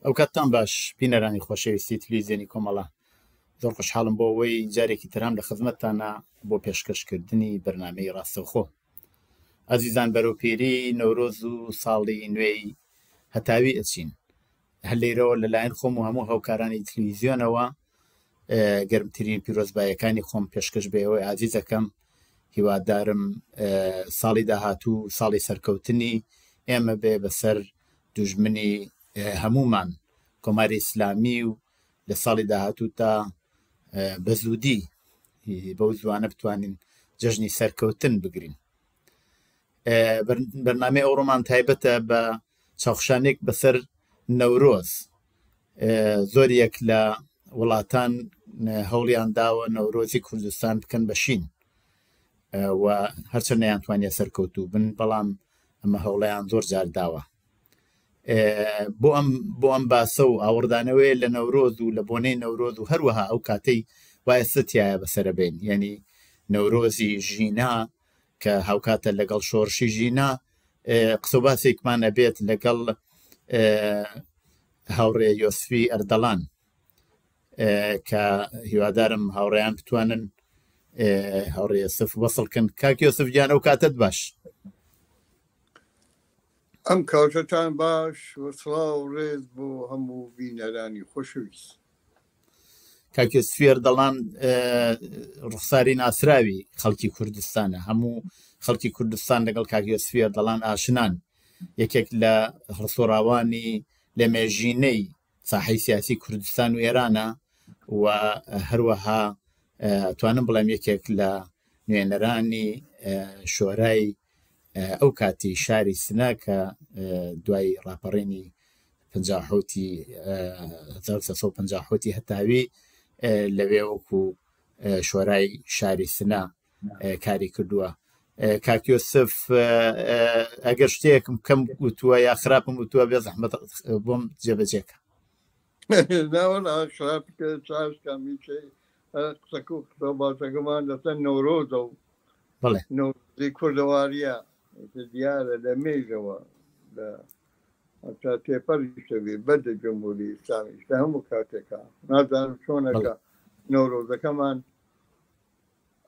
ئەو کاتتان باش بینەرانی خۆشەویستی تلویزیۆنی کۆمەڵە، زۆر خۆشحاڵم بۆ ئەوەی جارێکی ترام لە خزمەتتانە بۆ پێشکەشکردنی بەرنامەی ڕاستەوخۆ. ئازیزان، بەرەوپێری نەورۆز و ساڵی نوێی هەتاوی ئەچین. هەر لێرەوە لەلایەن خۆم و هەموو هاوکارانی تلویزیۆنەوە گەرمترین پیرۆزبایەکانی خۆم پێشکەش بێەوەی عازیزەکەم. هیوادارم ساڵی داهاتوو ساڵی سەرکەوتنی ئێمە بێ بەسەر دوژمنی هەمومان کۆماری ئیسلامی و لە ساڵی داهاتوو تا بە زوودی بەو زوانە بتوانین جەژنی سەرکەوتن بگرین. بەرنامەی ئەوڕۆمان تایبەتە بە چاوخشانێک بەسەر نەورۆز. زۆریەک لە وڵاتان هەوڵیان داوە نەورۆزی کوردستان بکەن بەشین و هەرچەند نەیانتوانیە سەرکەوتوو بن، بەڵام ئەمە هەوڵەیان زۆر جار داوە. بۆ ئەم باسە و ئاوردانەوەی لە نەورۆز و لە بۆنەی نەورۆز و هەروەها ئەو کاتەی وایە ستایە بەسەرە بێن، یعنی نەورۆزی ژینا کە هاوکاتە لەگەڵ شۆڕشی ژینا. قسە و باسێکمانە بێت لەگەڵ هاوڕێ یۆسفی ئەردەڵان کە هیوادارم هاوڕێیان بتوانن هاوڕێ یۆسف وەسڵکن. کاک یۆسف گیان، ئەو کاتت باش. ئەم کاوتتان باش و سڵاو و ڕێز بۆ هەموو بینەرانی خۆشەویست. کاک یۆسفی ئەردەڵان ڕوخساری ناسراوی خەڵکی کوردستانە. هەموو خەڵکی کوردستان لەگەڵ کاک یۆسفی ئەردەڵان ئاشنان. یەکێک لە هەڵسۆڕاوانی لە مێژینەی ساحەی سیاسی کوردستان و ئێرانە و هەروەها توانم بڵێم یەکێک لە نوێنەرانی شۆرای ئەو کاتی شاری سنە کە دوای ڕاپەڕێنی 1950 هەتاوی لەوێ وەکو شۆرای شاری سنە کاری کردووە. کاک یۆسف، ئەگەر شتێکم کەم وتووە یا خراپم وتووە بێ زەحمەت بۆم جێبەجێکە. قسە باشەکەمان لەسەر نەورۆزە و نەورۆزی کوردەواریە دیارە لە مێژەوە تا تێپەڕیشەوێ بەردە جمهوری ئیسلامی لە هەموو کاتێکە. نازانم چۆنەکە نەورۆزەکەمان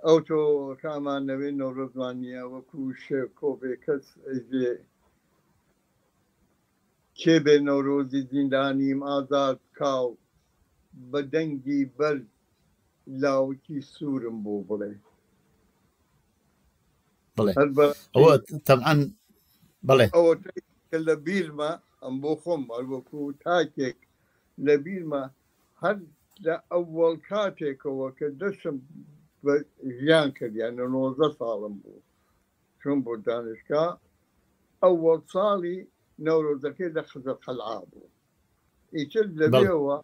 ئەو تۆ کامان نەوێ نەورۆزمان نییە وەکو کۆبێ کەس ئەیێ کێ بێ نەورۆزی زیندانیم ئازاد کاو بە دەنگی بەر لاوکی سوورم بۆ بڵێ. ئەوە تەبعەن بڵێ ئەوە لە بیرمە ئەم بۆ خۆم وەکو تاکێک لە بیرمە هەر لە ئەوەڵ کاتێکەوە کە دەشم ژیان کردیان 90 ساڵم بوو چۆن بۆ دانشگا. ئەوەڵ ساڵی نەورۆزەکەی لە خزر قەلعا بوو. ئیتر لەبێەوە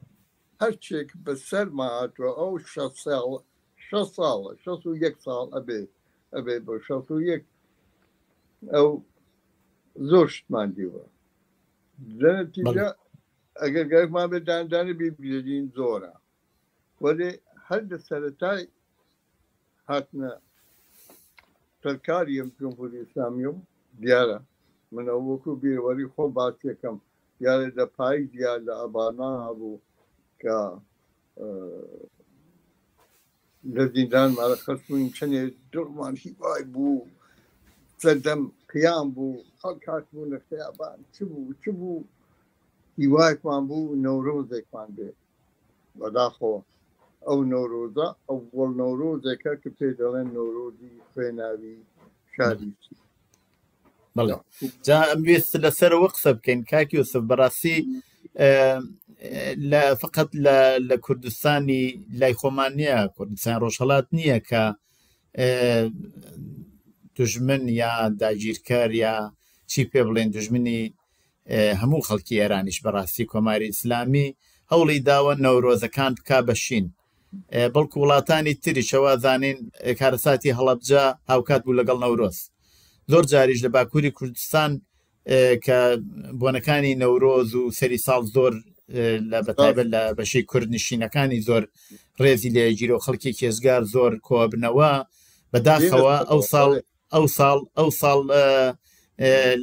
هەرچێک بەسەر ماهاتوە ئەو 6 ساڵە 61 ساڵ ئەبێ بۆ 61 ئەو زۆر شتمان دیوە. لەنەتیجە ئەگەر گەرمان بێ داندانی بیبیێنین زۆرە، وەێ هەر لە سەرەتای هاتنە سەرکاریم جمهوری ئیسلامی و دیارە منە وەکو بیرەوەری خۆ باسیەکەم دیارە لە پاییز یا لە ئەبانا هەبوو کە لە زیندان مارە خەسوین چەندێ دڵمان هیوای بوو، سەردەم قیام بوو، خەڵک هاتبوو لە خەیابان چ بوو هیوایەکمان بوو نەورۆزێکمان بێ. بەداخۆ ئەو نەورۆزە ئەوڵ نەورۆزێکە کە پێ دەڵێن نەورۆزی خوێناوی شاریچی. بەڵێ جا ئەمویست لەسەرەوە قسە بکەین کاک یۆسف. بەڕاستی فقط لە کوردستانی لای خۆمان نییە، کوردستان ڕۆژهەڵات نییە کە دوژمن یا داگیرکار یا چی پێ بڵێن دوژمنی هەموو خەڵکی ئێرانیش بەڕاستی کۆماری ئیسلامی هەوڵی داوە نەورۆزەکان بکا بەشین. بەڵکو وڵاتانی تری شەوازانین کارەساتی هەڵەبجە هاوکات بوو لەگەڵ نەورۆز. زۆر جاریش لە باکووری کوردستان کە بۆنەکانی نەورۆز و سەری ساڵ زۆر لە بەتایبەت لە بەشەی کوردنشینەکانی زۆر ڕێزی لێگیرە و خەڵکی کێزگار زۆر کۆبنەوە. بەداخەوە ئەو ساڵ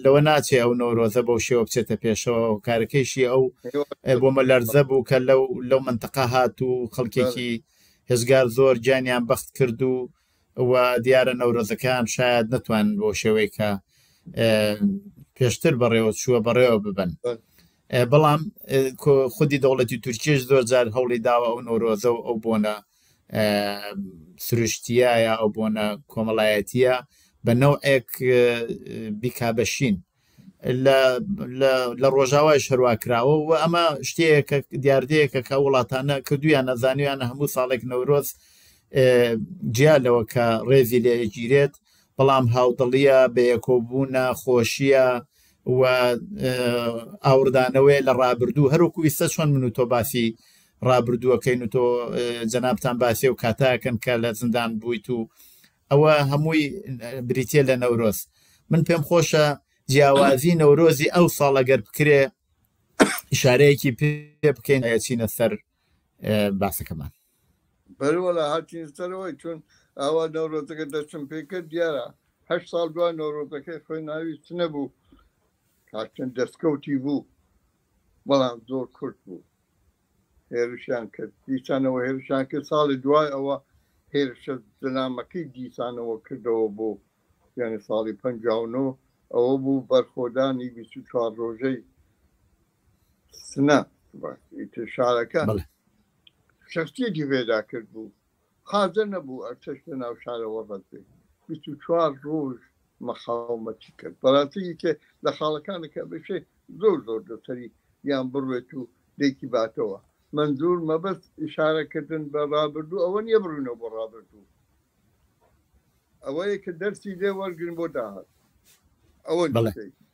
لەوە ناچێ ئەو نۆرۆزە بەو شێوە بچێتە پێشەوە و کارەکەیشی ئەو بۆ مەلەرزە بوو کە لەو منتەقە هات و خەڵکێکی هێزگار زۆر گیانیان بەخت کرد و دیارە نەورۆزەکان شاید نەتوان بۆ شێوەی کە پێشتر بەڕێوە چووە بەڕێوە ببن. بەڵام خودی دەوڵەتی تورکیش زۆر جار هەوڵی داوە ئەو نۆرۆزە و ئەو بۆنە سروشتیایە ئەو بۆنە کۆمەڵایەتیە بە نەوعێک بیکابەشین لە ڕۆژاوای شەروا کراوە و ئەمە شتەیەکە دیاردەیەکە کە وڵاتانە کردویان نەزانیویانە هەموو ساڵێک نەورۆز جیالەوە کە ڕێزی لێگیرێت بەڵام هاودڵیە بەیەکۆبوونە خۆشیە و ئاوردانەوەی لە ڕابردوو هەروکو ئیستا چۆن من و تۆ باسی ڕابردووەکەین و تۆ جەنابتان باسی و کاتاکەن کە لە زندان بوویت و ئەوە هەمووی بریتە لە نەورۆز. من پێم خۆشە جیاوازی نەورۆزی ئەو ساڵەگەر بکرێ ئیشارەیەکی پێ بکەین ئەچینە سەر باسەکەمان. بەرەوە لە هاتین سەرەوەی چون ئاوا نەورۆزەکە دەچم پێکرد دیارە 8 ساڵ دوای نەورۆزەکەی خۆی ناویست نەبوو کاچەند دەستکەوتی بوو بەڵام زۆر کورت بوو هێرشیان کرد دیسانەوە هێرشیان کرد ساڵی دوای ئەوە هێرشە دەنامەکەی دیسانەوە کردەوە بۆ یعنی ساڵی 59 ئەوە بوو بەرخۆدانی 24 ڕۆژەی سنە شارەکە شخصیەتی پێدا کرد بوو حاضر نەبوو ئەرچەش لە ناو شارەوە ڕەت بێت 24 ڕۆژ مەخاومەتی کرد بەڕاستی کە لە خاڵەکانەکە بشێ زۆر زۆر دەسەری یان بڕوێت و لێکی باتەوە منزور مەبەست ئیشارەکردن بە ڕابردوو ئەوە نییە بڕوونەوە بۆ ڕابردوو ئەوەیە کە دەرسی لێ وەرگن بۆ داهات ئەوە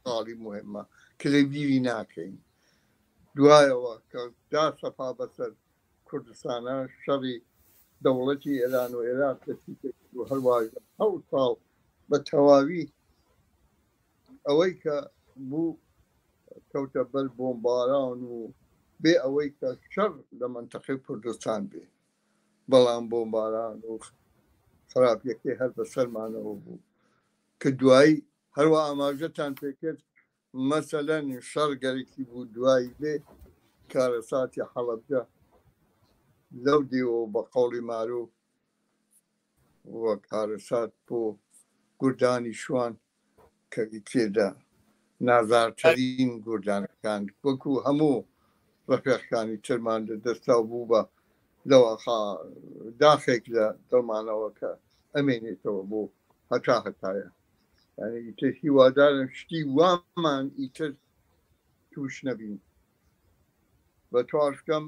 ساڵی مهمە کە لە بیری ناکەین دوایەوە کە دا سەپا بەسەر کوردستانە شەڕی دەوڵەتی ئێران و عێراق و هەروای 7 ساڵ بە تەواوی ئەوەی کە بوو کەوتە بەر بۆمباران و بێ ئەوەی کە شەڕ لە منتەقەی کوردستان بێ بەڵام بۆمباران و خراپیەکەی هەر بەسەرمانەوە بوو کە دوایی هەروە ئاماژەتان پێکرد مەسەلەن شەڕ گەرێکی بوو دوایی بێ کارەساتی حەڵەبجە لەو دیوە بە قەوڵی معروف وە کارەسات بۆ گوردانی شوان کە تێدا نازارترین گوردانەکان وەکو هەموو ڕەفێقەکانی ترمان دەستا بوو بە لەوە داخێک لە دڵمانەوە کە ئەمێنێتەوە بۆ هەتایە یعنی ئیتر هیوادارم شتی وامان ئیتر توش نەبین بە تواشکەم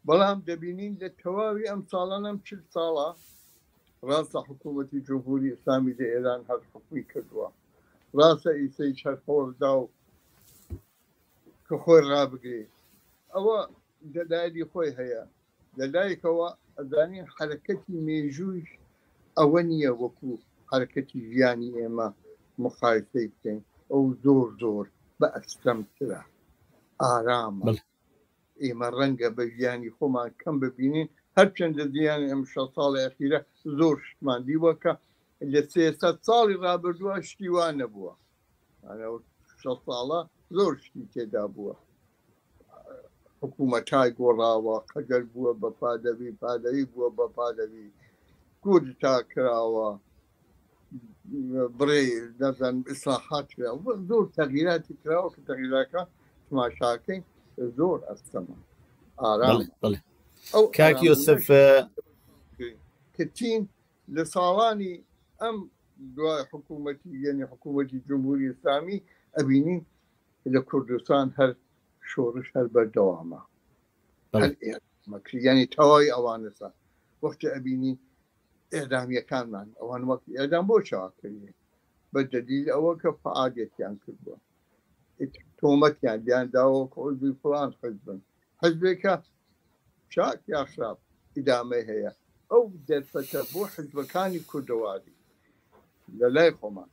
بەڵام دەبینین لە تەواوی ئەم ساڵانم 40 ساڵە ڕاستە حکوومەتی جمهوری ئیسلامی لە ئێران هەر حکومی کردووە ڕاستە ئیسەی چەرخۆڵدا و کە خۆی ڕابگرێ ئەوە دەلایلی خۆی هەیە لەلایەکەوە ئەزانین حرەکەتی مێژووی ئەوە نییە وەکو حرەکەتی ژیانی ئێمە مقایسەی بکەین ئەو زۆر زۆر بە ئەستەمترە ئارامە ئێمە ڕەنگە بە ژیانی خۆمان کەم ببینین هەرچەندە زیانی ئەم 6 ساڵی ئەخیرە زۆر شتمان دیوە کە لە 300 ساڵی ڕابردووە شتی وان نەبووە 6 ساڵە زۆر شتی تێدا بووە حکوومەتای گۆڕاوە قەگەر بووە بە پادەوی پادەوی بووە بە پادەوی گورد تا کراوە بڕێ دەزان ئیسلاحات کراوە زۆر تەغییراتی کراوە کە تەغییرەکە تماشاکەین زۆر ئەستەمە ئارام کاک یۆسف کەچین لە ساڵانی ئەم دوای حکوومەتی یعنی حکوومەتی جمهوری ئیسلامی ئەبینین لە کوردستان هەر شۆڕش هەر بەردەوامە ینی تەواوی ئەوانەسا وەختی ئەبینین ئێدامیەکانمان ئەوان وەک ئێدام بۆ چاکردی بە دەلیل ئەوە کە فعادەتیان کردووە تۆمەتیان دیانداوە کۆزی فڵان حزبن حزبێکە چاک یا خراپ ئیدامەی هەیە ئەو دەرفەتە بۆ حزبەکانی کوردەواری لە لای خۆمان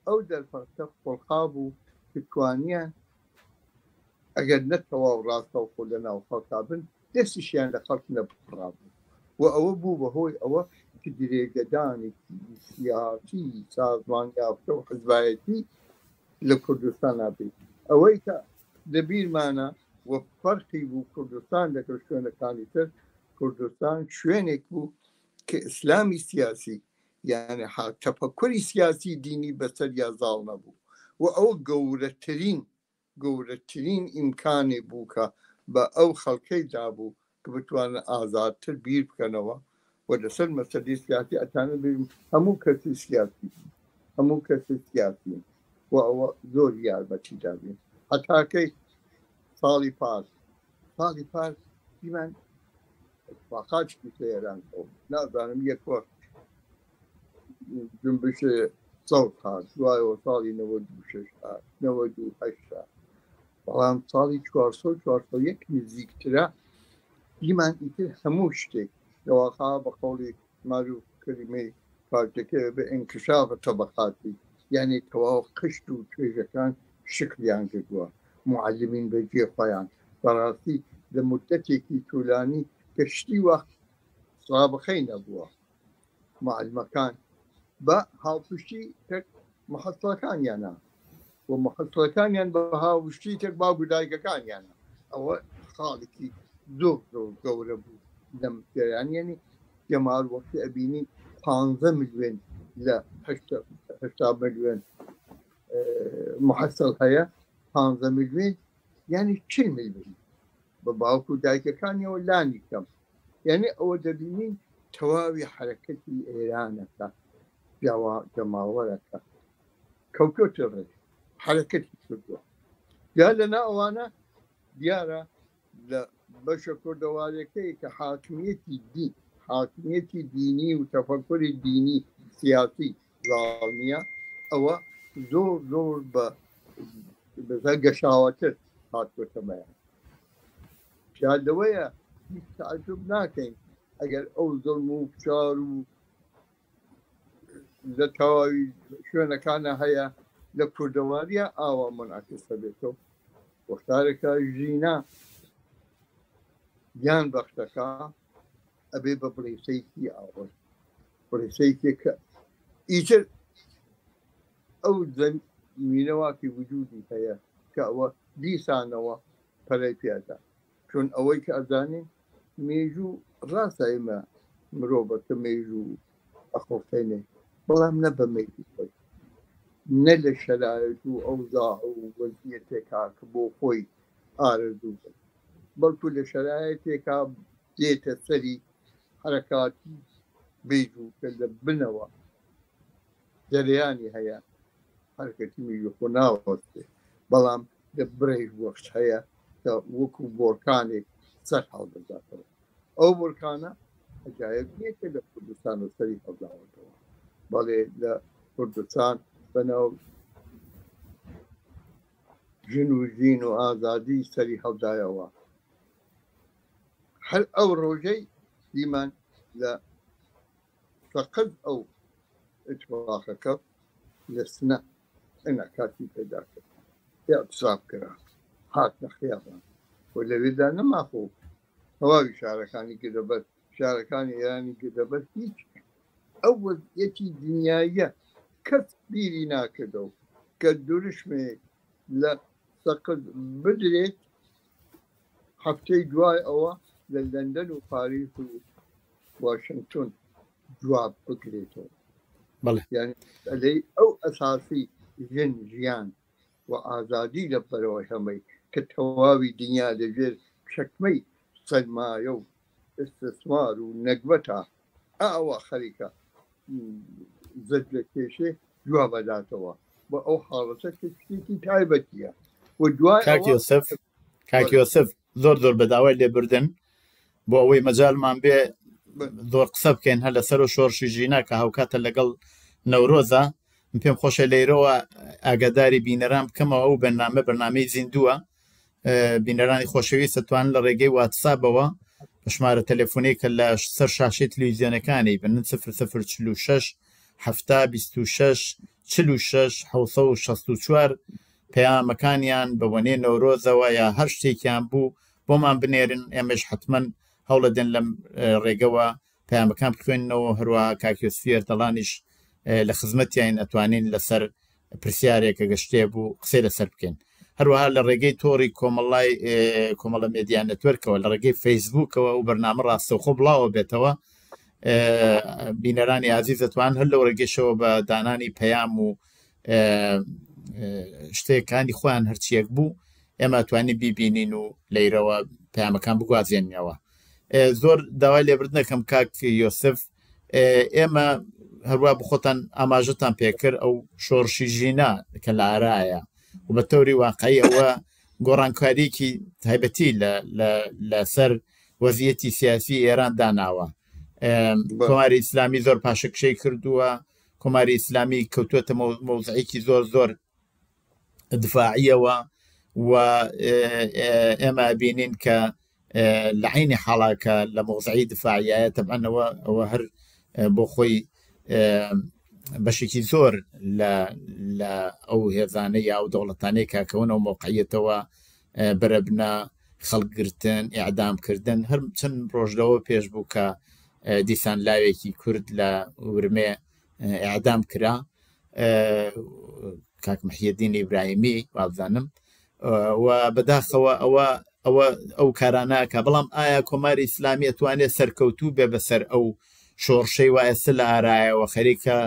ئەو دەرفەتە خۆڵخا بوو کە توانیان ئەگەر نەتەواو ڕاستە و خۆ لە ناو خەڵکا بن دەستیشیان لە خەڵک نەبڕابوو و ئەوە بوو بەهۆی ئەوە کە درێگەدانێکی سیاسی سازمان یافتە و حزبایەتی لە کوردستان نابێت ئەوەی کە دەبیرمانە وە فەرقی بوو کوردستان لەگەڵ شوێنەکانی تر کوردستان شوێنێک بوو کە ئیسلامی سیاسی یعنی تەفەکوری سیاسی دینی بەسەر یا زاڵ نەبوو و ئەو گەورەترین ئیمکانێ بوو کە بە ئەو خەڵکەی دابوو کە بتوانن ئازادتر بیر بکەنەوە و لەسەر مەسەلەی سیاسی ئەتانە بێن هەموو کەسی سیاسی و ئەوە زۆر یارمەتی دابێن هەتاکەی ساڵی پاس دیمان اتفاقاتشی سێران نازانم یەک وەخت جنبشێ سەوت هات دوایەوە ساڵی 96 بەڵام ساڵی 401 نزیکترە دیمان ئیتر هەموو شتێک لەواقع بە قەوڵی ماروف کەریمەی پارتەکە بە ئینکشاف تەبەقاتی یعنی تەواو قشت و توێژەکان شکلیان کردووە معلمین بەجێ خۆیان بەڕاستی لە مدەتێکی توولانی کە شتی وەخت سابقەی نەبووە معلمەکان بە هاوپشتی تەک مەحەسڵەکانیانە و مەحەسڵەکانیان بە هاوشتی تەک باوک و دایکەکانیانە ئەوە خاڵێکی زۆر گەورە بوو لەم جریانیانی جەمال وەختی ئەبینی 15 ملیۆن لە 80 ملیۆن محەسڵ هەیە 15 ملیۆن یعنی 40 ملیۆن بە باوک و دایکەکانیەوە لانی کەم یعنی ئەوە دەبینین تەواوی حرەکەتی ئێرانەکە جەماوەرەکە کەوتۆتە ڕێ حرەکەتی کردووە یا لەنا ئەوانە دیارە لە بەشە کوردەوارەکەی کە حاکمیەتی دینی و تەفەکوری دینی سیاسی زاڵ نییە ئەوە زۆر بە گەشاوەتر هاتوۆتەمایان پیادەوەیە هیچ تعجب ناکەین ئەگەر ئەو زەڵم و فشار و لە تەواوی شوێنەکانە هەیە لە کوردەواریە ئاوا منعکسە بێتەوە وەختارێکە ژینە گیان بەختەکە ئەبێ بە بڵێسەیەکی ئاوەر بڵێسەیەکی کە ئیتر ئەو زەمینەواکی وجودی هەیە کە ئەوە دیسانەوە پەرەی پێدا چون ئەوەی کە ئەزانین مێژوو ڕاستە ئێمە مرۆڤەکە مێژوو ئەخۆفێنێ بەڵام نە بە مێژوو خۆی نە لە شەرایەت و ئەوزاع و وەزعیەتێکا کە بۆ خۆی ئارەزوو بێت بەڵکو لە شەرایەتێکا دێتە سەری حرەکاتی بێژوو کە لە بنەوە جەریانی هەیە حرەکەتی مێژوو خۆ ناوەستێ بەڵام لە برێژ وەخت هەیە کە وەکو بۆرکانێک سەر هەڵبداتەوە ئەو بۆرکانە ئەجایب نییە کە لە کوردستان و سەری هەڵداوەتەوە بەڵێ لە کوردستان بەناو ژن و ژین و ئازادی سەری هەڵدایەوە هەر ئەو ڕۆژەی دیمان لە فەقەت ئەو ئەتفاقەکە لە سنە ئەنعکاسی پەیدا کرد اعتصاب کرا هات نەخیابان و لەوێدا نەماخۆ هەواوی شارەکانی گرەبەر شارەکانی ئێرانی گرەبەر هیچ ئەو وەزعیەتی دنیاییە کەس بیری ناکردەوە کە دوورشمێک لە سەقز بدرێت هەفتەی دوای ئەوە لە لەندەن و پاریس و واشنگتن جواب بگرێتەوە یعنی ئەلەی ئەو ئەساسی ژن ژیان و ئازادی لە بەرەوە هەمەی کە تەواوی دنیا لەژێر شەکمەی سەرمایە و ئستثمار و نەگوەتە ئاوا خەریکە زەد لە کێشێ جواب بەداتەوە بە ئەو حاڵەتە شتێکی تایبەتیە و دوای کاک یۆسف زۆر بەداوای لێبردن بۆ ئەوەی مەجالمان بێ زۆر قسە بکەین هەر لەسەر و شۆڕشی ژینە کە هاوکاتە لەگەڵ نەورۆزە پێم خۆشە لەیرەوە ئاگاداری بینەران بکەمەوە ئەو بەرنامەی زیندووە بینەرانی خۆشەویستە توانن لە ڕێگەی واتسابەوە بە ژمارە تەلەفۆنی کە لە سەر شاشەی تەلەڤیزیۆنەکانی بنن 0046 726 46 764 پەیامەکانیان بە وەنێ نەورۆزەوە یا هەر شتێکیان بوو بۆمان بنێرن ئێمەش حتمەن هەوڵەدەن لەم ڕێگەوە پەیامەکان بخوێننەوە هەروە کاک یۆسف ئەردەڵانیش لە خزمەتیان ئەتوانین لەسەر پرسیارێکە گەشتێ بوو قسەی لەسەر بکەین. هەروەها لە ڕێگەی تۆڕی کۆمەڵە مێدیا نەتوەرکەوە لە ڕێگەی فەیسبووکەوە و بەرنامە ڕاستەوخۆ بڵاوە بێتەوە بینەرانی عزیز دەتوان هەر لەو ڕێگەشەوە بە دانانی پەیام و شتێکانی خۆیان هەرچیەک بوو ئێمە توانی بیبینین و لەیرەوە پەیامەکان بگوازێنینەوە. زۆر داوای لێبرد نەکەم کاک یۆسف، ئێمە هەروە بخۆتان ئاماژەتان پێکرد ئەو شۆڕشی ژینە کە لە ئارایە و بە تەوری واقعی ئەوە گۆڕانکاریکی تایبەتی لەسەر وەزیەتی سیاسی ئێران داناوە. کۆماری ئیسلامی زۆر پاشەکشەی کردووە، کۆماری ئیسلامی کەوتووەتە مەوزعێکی زۆر زۆر دفاعیەوە و ئێمە بینین کە لە عینی حاڵاکە لە مۆزعی دفاعیایە تەبعەنەوە ئەوە هەر بۆ خۆی بەشێکی زۆر لە ئەو هێزانەی یا ئەو دەوڵەتانەی کاکەونەوە مۆقعیەتەوە بەرەبنە خەڵکگرتن ئیعدامکردن. هەر چەند ڕۆژدەوە پێش بوو کە دیسان لاوێکی کورد لە ورمێ ئیعدام کرا، کاک محیدین ئیبراهیمی وابزانم، و بەداخەوە ئەو کاراناکە. بەڵام ئایا کۆماری ئیسلامی ئەتوانێت سەرکەوتوو بێ بەسەر ئەو شۆڕشەی وایەسە لە ئارایەوە خەریکە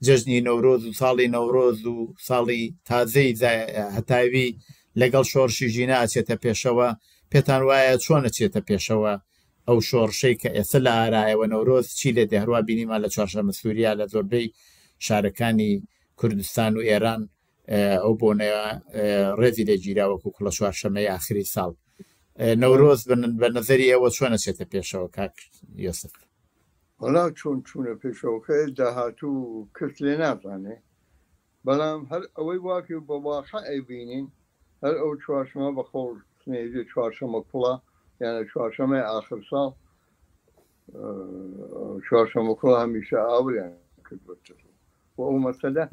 جەژنی نەورۆز و ساڵی نەورۆز و ساڵی تازەی هەتاوی لەگەڵ شۆڕشی ژینە ئەچێتە پێشەوە؟ پێتان وایە چۆن ئەچێتە پێشەوە ئەو شۆڕشەی کە ئێستا لە ئارایەوە نەورۆز چی لێ دەهڕوا بینیمان لە چوارشەممە سووریا لە زۆربەی شارەکانی کوردستان و ئێران ئەو بۆنەوە ڕێزی لێگیراوەکو لە چوارشەممەی ئاخری ساڵ. نەورۆز بە نەزەری ئێوە چۆن ئەچێتە پێشەوە کاک یۆسف؟ وەڵا چۆن چوونە پێشەوەکە داهاتوو کەس لێ نازانێ، بەڵام هەر ئەوەی واکە بە واقع ئەیبینین هەر ئەو چوارشەممە بەخۆڵ سنێژی چوارشەممە کوڵە یانە چوارشەممەی آخر ساڵ چوارشەممە کوڵ هەمیشە ئاوریان کردوەتر و ئەو مەسەلە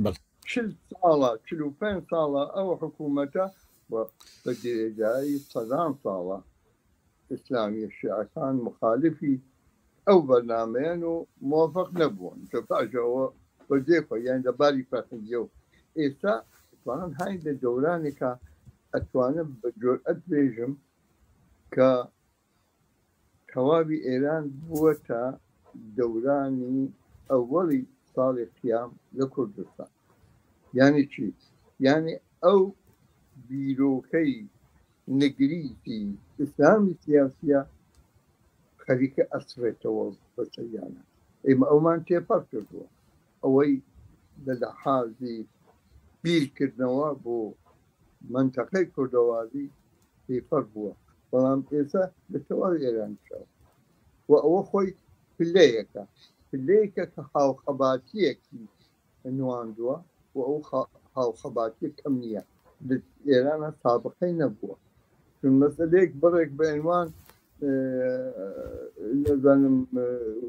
45 ساڵە ئەو حکوومەتە بە درێژایی 100 ساڵە ئیسلامی شیعەکان مخالفی ئەو بەرنامەیان و موافق نەبوون کە پاشەوە بەجێخۆ یان دەباری فەرهەنگیە و ئێستا توانن هاین لە دەورانێکە ئەتوانم بە جورئەت بێژم کە تەواوی ئێران بووەتە دەورانی ئەوەڵی ساڵی قیام لە کوردستان. یعنی چی؟ یعنی ئەو بیرۆکەی نگریتی ئیسلامی سیاسیە خەریکە ئەسرێتەوە بەسەریانە. ئێمە ئەومان تێپەڕ کردووە ئەوەی لە لەحاظی بیرکردنەوە بۆ منتەقەی کوردەوازی تێپەڕ بووە، بەڵام ئێستا لە تەواوی ئێران شەوە و ئەوە خۆی پلەیەکە کە هاوخەباتیەکی نواندووە و ئەو هاوخەباتی کەم نییە لە ئێرانە سابقەی نەبووە. چون مەسەلەیەک بڕێک بە عنوان نەزانم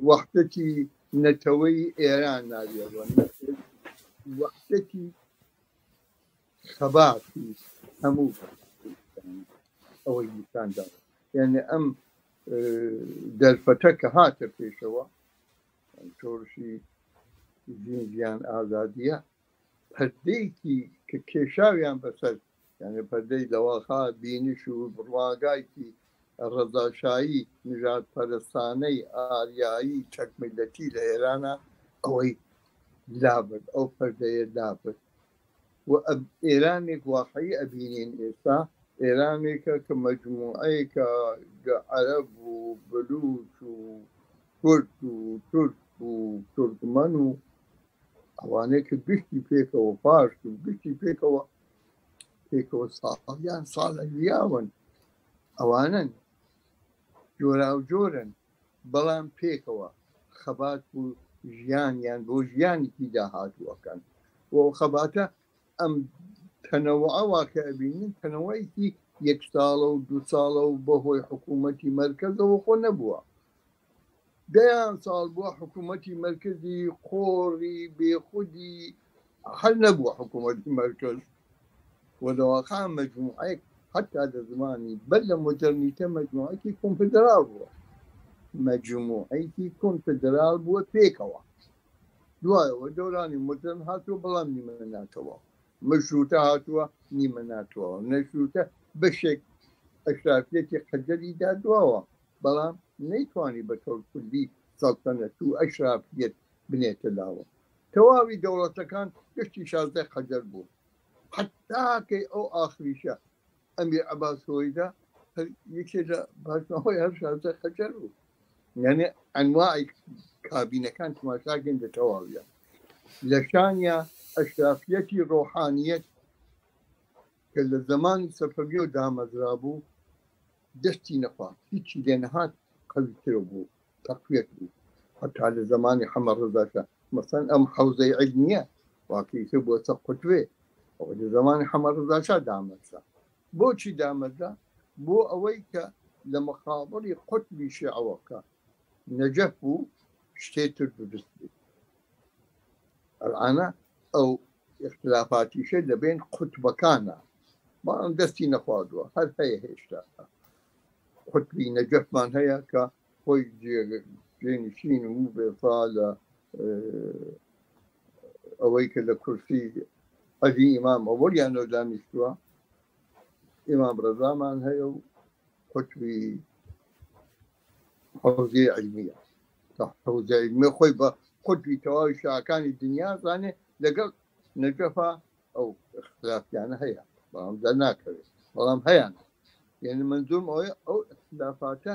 وەحدەتی نەتەوەی ئێران ناویەوە، وەحدەتی خەباتی هەموو ئەوەی نیشانداوە. یعنی ئەم دەرفەتە کە هاتە پێشەوە شۆڕشی ژیان ئازادیە پەردەیەکی کە کێشاویان بەسەر، یعنی پەردەی دەواخا بینش و بڕواگایکی ڕەزاشایی نژاد پەرستانەی ئاریایی چەکمیلەتی لە ئێرانە ئەوەی لابرد، ئەو پەردەیە لابرد و ئێرانێک واقعی ئەبینین ئێستا ئێرانێکە کە مەجموعەیەکە عەرەب و بلوچ و کورد و تورک و تورکمەن و ئەوانەیە کە گشتی پێکەوە پاش و گشتی پێکەوە ساڵیان ساڵە لیاون، ئەوانن جۆرا و جۆرن، بەڵام پێکەوە خەبات و ژیانیان بۆ ژیانێکی داهاتووەکەن و ئەو خەباتە ئەم تەنەوعە واکە ئەبینین تەنەوەیەکی 1 ساڵە و 2 ساڵە و بەهۆی حکوومەتی مەرکەزەوە خۆ نەبووە. 10 ساڵ بووە حکوومەتی مەرکزی قۆڕی بێخودی هەر نەبووە حکوومەتی مەرکز و دەواقع مەجموعەیەک حتا لە زمانی بەر لە مۆدرنیتە مەجموعەیەکی کۆنفدرال بووە، مەجموعەیەکی کۆنفدرال بووە پێکەوە. دوایەوە دەورانی مۆدرن هاتووە بەڵام نیمە ناتەوە مەشروتە هاتووە نیمە ناتوەوە نەشروتە بەشێک ئەشرافیەتی قەجەری دادواوە بەڵام نەیتوانی بە تۆر کوردی سەڵتەنەت و ئەشرافیەت بنێتە لاوە تەواوی دەوڵەتەکان گشتی شازدە قەجەر بوو حتاکەی ئەو ئاخریشە ئەمیر عەباس هۆیدا یەکێ لە باشنەوەی هەر شازدە قەجەر بوو یعنی ئەنواعی کابینەکان تماشاکەین لە تەواویە لە شانیا ئەشرافیەتی ڕۆحانیەت کە لە زمانی سەفەوی و دامەزرا بوو دەستی نەخوات هیچی لێ نەهات قەویترە بوو تەقویەت بوو حتا لە زمانی حەمە ڕەزاشە مەسەن ئەم حەوزەی عیلمیە واقعیتر بۆ سە قوتوێ ئەوە لە زمانی حەمە ڕەزاشە دامەزرا بۆچی دامەزرا بۆ ئەوەی کە لە مەخابڕی قوتبی شیعەوەکە نەجەف بوو شتێتر دروست بێت ئەلعانە ئەو اختلافاتیشە لەبێن قوتبەکانە بەڵام دەستی نەخوادووە هەر هەیە هێشتا قوتبی نەجەفمان هەیە کە خۆی جێنشین و بێفا لە ئەوەی کە لە کورسی ئەدی ئیمام ئەوەلیانەوە دانیشتووە ئیمام ڕەزامان هەیە و قوتبی حەوزەی عیلمیە حەوزەی عیلمیە خۆی بە قوتبی تەواوی شیعەکانی دنیا زانێ لەگەڵ نەجەفە ئەو اختلافیانە هەیە بەڵام دەرناکەوێت بەڵام هەیەن یعنی منزوم ئەوەیە ئەو اختلافاتە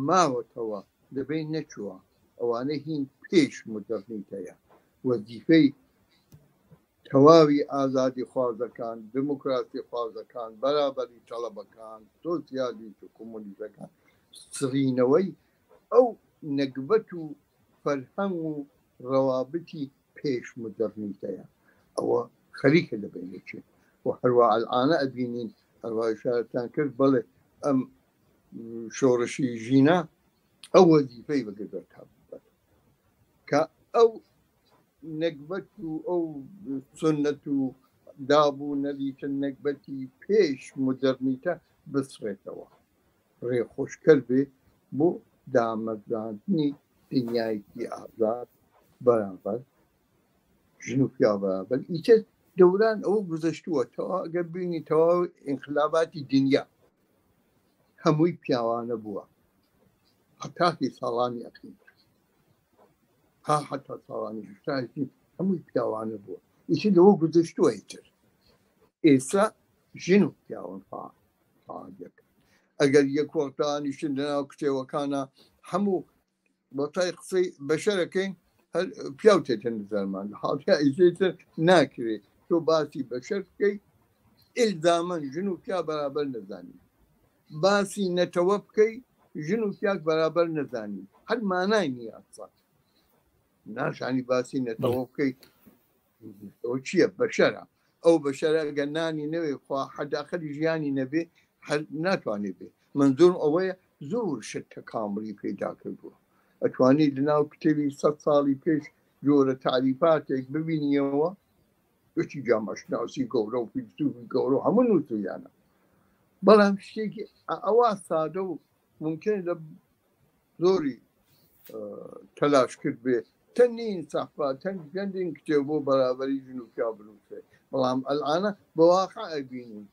ماوەتەوە لەبێی نەچووە ئەوانە هین پێش مدەرنیتەیە وەزیفەی تەواوی ئازادی خوازەکان دموکراسی خوازەکان بەرابەری تەڵەبەکان سۆسیالیست و کۆمۆنیستەکان سڕینەوەی ئەو نەکبەت و فەرهەنگ و ڕەوابطی پێش مدەرنیتەیە ئەوە خەریکە لەبینێکی و هەروە ئەلعانە ئەبینین هەروە ئیشارەتان کرد بەڵێ ئەم شۆڕشی ژینە ئەو وەزیفەی بەگەدەرتا بێت کە ئەو نەکبەت و ئەو سنەت و دابوو نەریتە نەکبەتی پێش مدەرنیتە بسڕێتەوە ڕێخۆشکەر بێ بۆ دامەزراندنی دنیایەکی ئازاد بەرامبەر ژن و پیا بەرامبەر ئیتر دەوران ئەوە گوزەشتووە ئەگەر بینی تەواو ئینقلاباتی دنیا هەمووی پیاوانە بووە هەتاکی ساڵانی ئەخیر حتا ساڵانی شتایەتی هەمووی پیاوانە بووە ئیتر لەوە گوزەشتووە ئیتر ئێستا ژن و پیاوان فعالیەکە ئەگەر یەک وەختانیشن لەناو کتێوەکانە هەموو بەتای قسەی بەشەرەکەین هەر پیاو تێتە نزەرمان حاڵیا ئیزێتر ناکرێت تۆ باسی بەشەر بکەی ئیلزامەن ژن و پیا بەرابەر نەزانی باسی نەتەوە بکەی ژن و پیاک بەرابەر نەزانی هەر مانای نییە ناشانی باسی نەتەوە بکەی ئەو چییە بەشەرە ئەو بەشەرە ئەگەر نانی نەوێ خوا حەداخەری ژیانی نەبێ هەر ناتوانێت بێ منزوم ئەوەیە زۆر شت تەکاملی پێدا کردووە ئەتوانی لەناو کتێبی 100 ساڵی پێش جۆرە تعریفاتێک ببینیەوە گشتی جامەشناسی گەورە و فیلسوفی گەورە هەموو نووسیانە بەڵام شتێکی ئەوە سادە و ممکن لە زۆری تەلاش کرد بێ تەنین سەحفا تەنین کتێب بۆ بەرابەری ژن و پیا بنووسێ بەڵام ئەلعانە بەواقع ئەبینین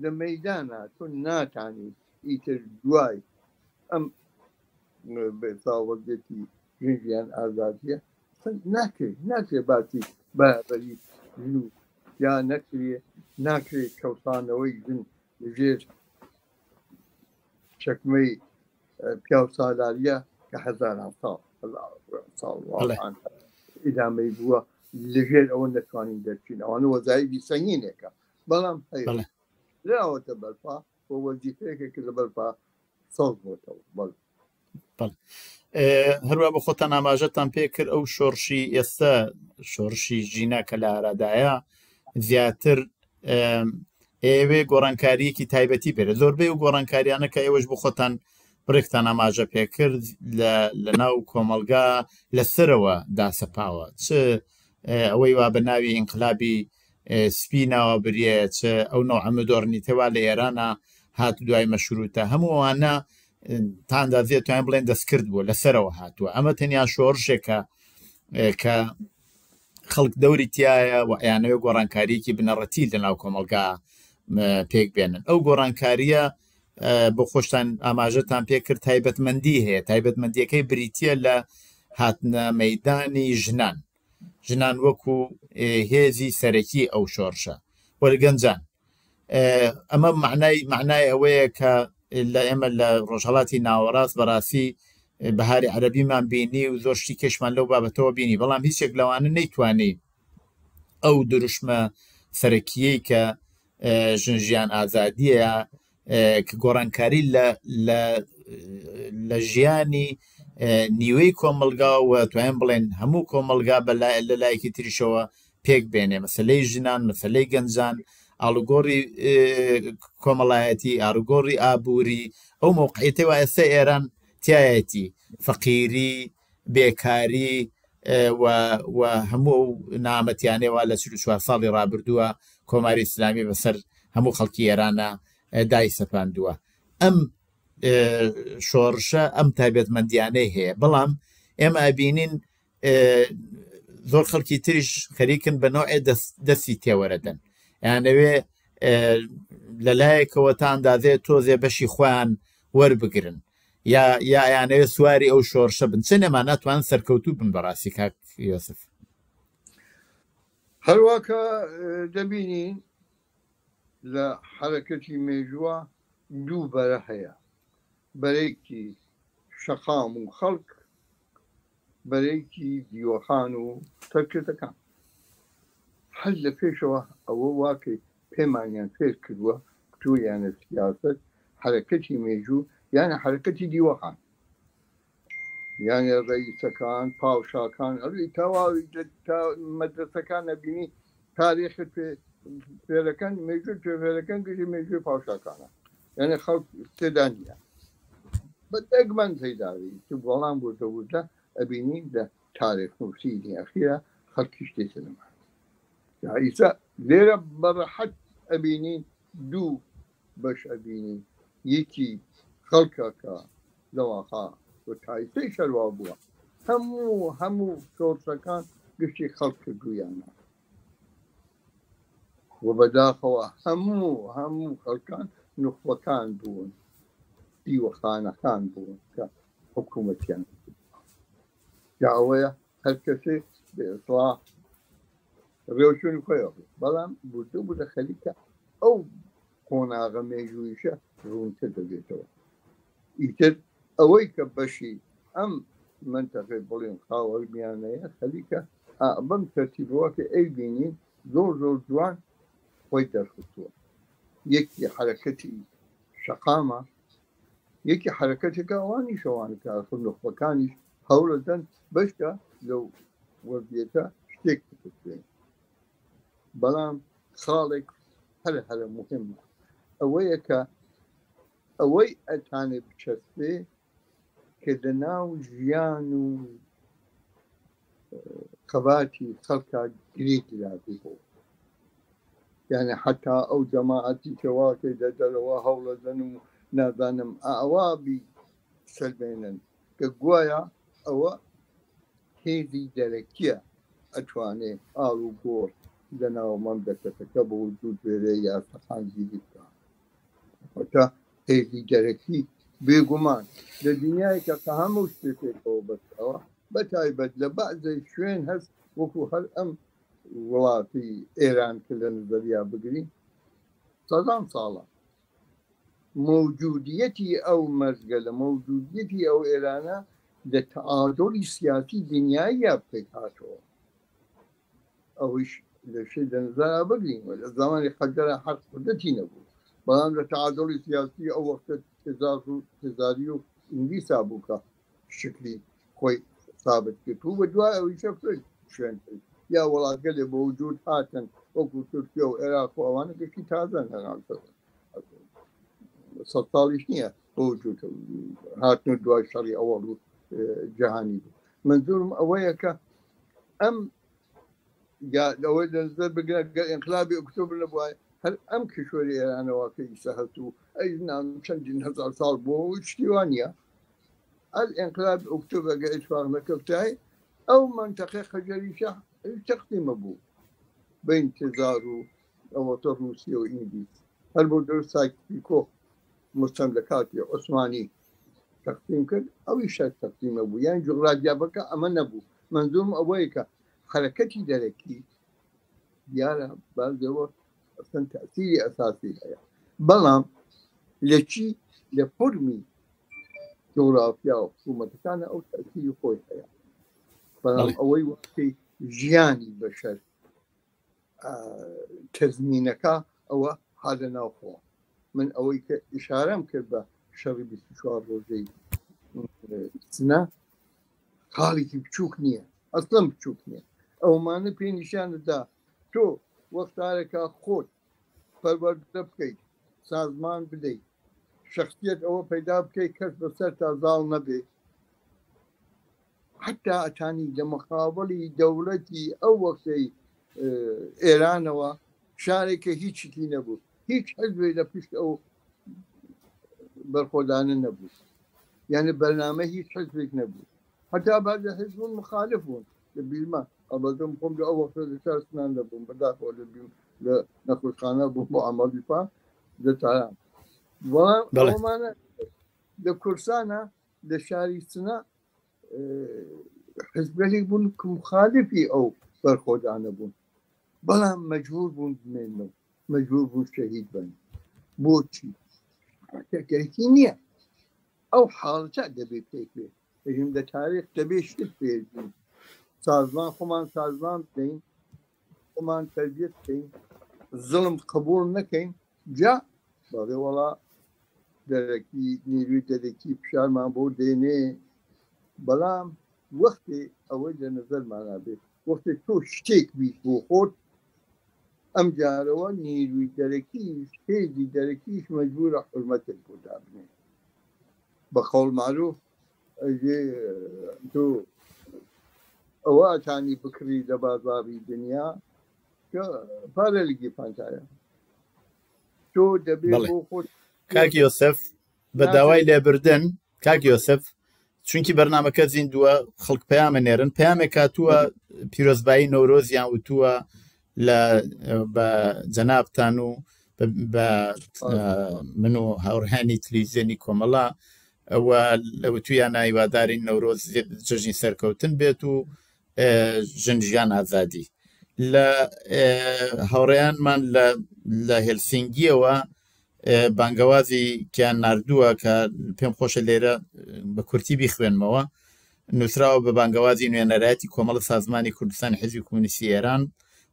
لە مەیدانە تۆ ناتانی ئیتر دوای ئەم بێساوەردێتی ژنیان ئازادیە ناکرێت باسی بەرابەری ژن و یا ناکرێت کەوتانەوەی ژن لەژێر چەکمەی پیا و سالاریە کە هەزاران ساڵ ئیدامەی بووە لەژێر ئەوە نەتوانین دەرچین ئەوانە وەزایبی سەنگینێکە بەڵام لەوەتە بەرپا بۆ وەزیفەیەکێک لە بەرپا سەڵ بۆتەوە بەڵ هەروە بە خۆتان ئاماژەتان پێ کرد ئەو شۆڕشی ئێستا شۆڕشی ژینە کە لە ئارادایە زیاتر ئێوێ گۆڕانکاریەکی تایبەتی بێت زۆربەی و گۆڕانکاریانە کە ئێوەش بۆ خۆتان بڕێکتان ئاماژە پێکرد لە ناو کۆمەلگا لەسەرەوە داسەپاوە چ ئەوەی وا بە ناوی ئینقلابی سپینەوە بریە چ ئەو نوع مدۆرنیتەوە لە ئێرانە هات دوای مەشروتە هەمووانە تاندازێت توان بڵێن دەستکرد بووە لەسەرەوە هاتووە ئەمە تەنیا شۆڕشێکە کە خەڵک دەوری تایە و یانەوێ گۆڕانکاریەکی بنەڕەتی لەناو کۆمەلگا پێک بێنن ئەو گۆڕانکاریە بۆ خۆشتان ئاماژەتان پێ کرد تایبەتمەندی هەیە تایبەتمەندیەکەی بریتە لە هاتنە مەیدانی ژنان وەکو هێزی سەرەکی ئەو شۆڕشە وەرگەنجان ئەمە معنای ئەوەیە کە لە ئێمە لە ڕۆژهەڵاتی ناوەڕاست بەڕاستی بەهاری عەرەبیمان بینی و زۆر شتی کەشمان لەو بابەتەوە بینی بەڵام هیچێک لەوانە نەیتوانی ئەو دروشمە سەرەکیەی کە ژنجیان ئازادیە کە گۆڕانکاری لە ژیانی نیوەی کۆمەلگاوە توانین بڵێن هەموو کۆمەلگا لە لایەکی تریشەوە پێک بێنێ مەسەلەی ژنان مەسەلەی گەنجان ئاڵوگۆڕی کۆمەڵایەتی ئاڵوگۆڕی ئابووری ئەو موقعیتەی وە ئێستا ئێران تایەتی فەقیری بێکاری و هەموو نامەتیانێوە لە 44 ساڵی ڕابردووە کۆماری ئیسلامی بەسەر هەموو خەڵکی ئێرانە دای سەپاندووە ئەم شۆڕشە ئەم تایبەتمەندیانەی هەیە بەڵام ئێمە ئەبینین زۆر خەڵکی تریش خەریکن بە نوعێ دەستی تێوەرەدەن یانەوێ لەلایەکەوە تا ئەندازێ تۆزێ بەشی خۆیان وەربگرن یا یانەوێ سواری ئەو شۆڕشە بن چەند ئەمان ناتوان سەرکەوتوو بن بەڕاستی کاک یۆسف هەروەکە دەبینین لە حرەکەتی مێژووە دوو بەرە هەیە بەرەیەکی شەقام و خەڵک بەرەیەکی دیوەخان و تەرکێتەکان هەر لە پێشەوە ئەوە واکەی پێمانیان فێر کردووە کتۆ یانە سیاست حرەکەتی مێژوو یانە حرەکەتی دیوەخان یانە ڕئیسەکان پاوشاکان ئەڵی تەواوی مەدرسەکان نەبینی تاریخت فێرەکان مێژوو فێرەکان گەژی مێژووی پاوشاکانە یعنی خەڵک تێدا نیە بە دەگمەن تێداوی بەڵام بردەوردە ئەبینی لە تاریخ نووسینی ئەخیرە خەڵکی شتێتە لەمە ئیسا لێرە بەڕەحەت ئەبینین دوو بەش ئەبینی یەکی خەڵکەکە لەواقع و تایسەی شەروا بووە هەموو شۆڕشەکان گشتی خەڵک کردویانە و بەداخەوە هەموو خەڵکان نوخبەکان بوون دیوەخانەکان بوون کە حکوومەتیان ئەوەیە هەر کەسێ بە ئیسلاح ڕێوچوونی خۆیەوە بەڵام بوردە بوو لە خەلیکە ئەو قۆناغە مێژوویشە ڕوونتر دەبێتەوە ئیتر ئەوەی کە بەشی ئەم منتەقەی بڵێن خاوەرمیانەیە خەلیکە بەم تەرتیبەوە کە ئەی بینین زۆر جوان خۆی دەرخستووە یەکی حرەکەتی شەقامە یەکی حرەکەتێکە ئەوانی شەوانەکە نوخبەکانیش هەوڵەدەن بەشکە لەو وەزیەتە شتێک بکرێن بەڵام خاڵێک هەرە مهمە ئەوەیە کە ئەوەی ئەتانێ بچەسبێ کە لەناو ژیان و قەباتی خەڵکا گرێگرابی بۆ یعنی حتا ئەو جەماعەتی کەواکەی دەدەرەوە هەوڵەدەن و نازانم ئاوابی سەلبێنن کە گوایە ئەوە هێزی دەرەکیە ئەتوانێ ئاڵ و گۆڕ لەناو مەملەکەتەکە بە وجود بێرێ یا سەحانگیری بکە هێزی دەرەکی بێگومان لە دنیای کە هەموو شتێکێکەوە بەسەوە بەتایبەت لە بەعزەی شوێن هەست وەکو هەر ئەم وڵاتی ئێران کە لە نظریا بگرین سەدان ساڵە موجودیەتی ئەو مەرزگە لە موجودیەتی ئەو ئێرانە لە تەعادڵی سیاسی دنیایە پێک هاتەوە ئەویش لە شەی دەنزارا بگرین لە زمانی خەجەرە حەق قودەتی نەبوو بەڵام لە تەعادڵی سیاسی ئەو وەختە تێزاری و ئینگلیسا بوو کە شکلی خۆی ثابت کرد و بە دوای ئەوی شەفرد شوێن کرد یا وڵاتگەلێ بە وجود هاتن وەکو تورکیا و عێراق و ئەوانە گەشتی تازەن هەنان سەد ساڵیش نییە بە وجود هاتن و دوای شەڕی ئەوەڵ و جەهانی بوو منزورم ئەوەیە کە ئەم ئەوەی دەنزەر بگرە گەر ئینقلابی ئۆکتۆبر نەبووە هەر ئەم کشوەری ئێرانەوە کە ئیسا هەتوو ئەی چەندین هەزار ساڵ بۆ شتی وانە ئەل ئینقلاب ئۆکتۆبر گە ئیتفاق نەکەوتای أو منطقة خجليشة تقديم أبوه بين تزارو أو روسيا وإنجليز هالبودر سايكيكو مستملكات عثماني تقديم كد أو يشارك تقديم أبوه يعني جغرافيا بك أمن أبوه منظوم أبويك حركتي دركي ديالا بعد أصلا تأثيري أساسي هيا بلام لشي لفرمي جغرافيا وحكومة كان أو تأثيري خوي هيا بلام أوي وقتي جياني بشر تزمينك أو هذا نوخو من أويك إشارة مكربة شري بسشوار روزي سنة خالي بچوك نية أصلا بچوك نية أو ما نبي نشان دا تو وقت عليك خود پرورده بکەیت سازمان بدەیت شخصیت ئەوە پەیدا بکەیت کەس بەسەر تازاڵ نەبێ حتا ئەتانی لە مەقابڵی دەوڵەتی ئەو وەختەی ئێرانەوە شارێکە هیچی نەبوو هیچ حزبێ لە پشت ئەو بەرخۆدانە نەبوو یعنی بەرنامە هیچ حزبێک نەبوو حتا بعضی حزبون مخالف بوون لە بیرما ئەڵبەتە خۆم لە ئەو وەختە لە شارستان دەبووم بەداخەوە لە نەخۆشخانە بووم بۆ ئامادیپا دەتایان ئەومانە لە کورسانە لە شاری سنە حزبێک بوون کە مخالفی ئەو بەرخۆدانە بوون بەڵام مەجبور بوون بمێنەوە مەجبور بوون شەهید بن بۆچی حرەکەتێکی نییە ئەو حاڵەتە دەبێت پێک بێت بەژیم لە تاریخ دەبێت شت پێ بین سازمان خۆمان سازمان بکەین خۆمان تەربیەت بکەین زڵم قبول نەکەین جا بەڵێ وەڵا دەرەکی نیروی دەرەکی پیشارمان بۆ دێنێ بەڵام وەختێ ئەوەی لە نەزەرمانە بێت وەختێ تۆ شتێک بیت بۆ خۆت ئەم جارەوە نیروی دەرەکیش هێزی دەرەکیش مەجبورە حورمەتێک بۆ دابنێ بە قەوڵ معروف تۆ ئەوە ئەتانی بکڕی لە بازاڕی دنیا کە پارە لەگی پانتایە تۆ دەبێت بۆ خۆت کاکی یۆسف بە داوای لێبردن کاکی یۆسف چونکی بەرنامەکە زیندووە خەڵک پەیامە نێرن پەیامێک هاتووە پیرۆزبایی نەورۆزیان وتووە لە بە جەنابتان و بە من و هاوڕێیانی تەلەڤیزیۆنی کۆمەڵە ئەوە لەوتویان هیواداری نەورۆز جەژنی سەرکەوتن بێت و ژن ئازادی لە هاوڕێیانمان لە هێلسینگیەوە بانگەوازی کیان نردووە کە پێم خۆشە لێرە بە کورتی بیخوێنمەوە نووسراوە بە بانگەوازی نوێنەرایەتی کۆمەڵە سازمانی کوردستانی حیزبی کۆمونیستی ئێران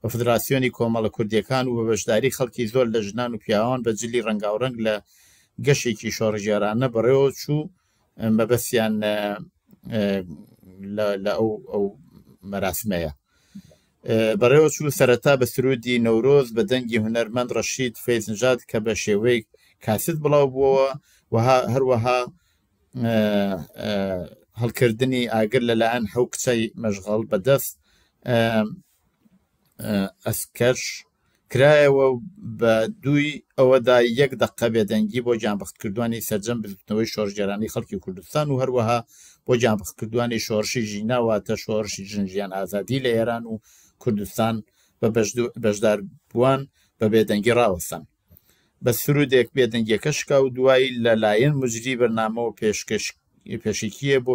بە فدراسیۆنی کۆمەڵە کوردیەکان و بە بەشداری خەڵکی زۆر لە ژنان و پیاوان بە جلی ڕەنگاوڕەنگ لە گەشێکی شۆڕژێرانە بەڕێوە چوو مەبەستیان لە ئەو مەراسمەیە بەڕێوە چوو سەرەتا بە سرودی نەورۆز بە دەنگی هونەرمەند ڕەشید فەیزنژاد کە بە شێوەی کاسێت بڵاو بووەوە هەروەها هەڵکردنی ئاگر لەلایەن حەو کچەی مەشغەڵ بەدەست ئەسکەش کرایەوە بە دووی ئەوەدا 1 دقە بێدەنگی بۆ جانبەختکردوانی سەرجەم بزوتنەوەی شۆڕژێرانی خەڵکی کوردستان و هەروەها بۆ جانبەختکردوانی شۆڕشی ژیناواتە شۆڕشی ژنجیان ئازادی لە ئێران و کوردستان بە بەشداربووان بە بێدەنگی ڕاوەستان بە سرودێک بێدەنگیەکە شکا و دوایی لەلایەن مجری بەرنامە و پێشکیە بۆ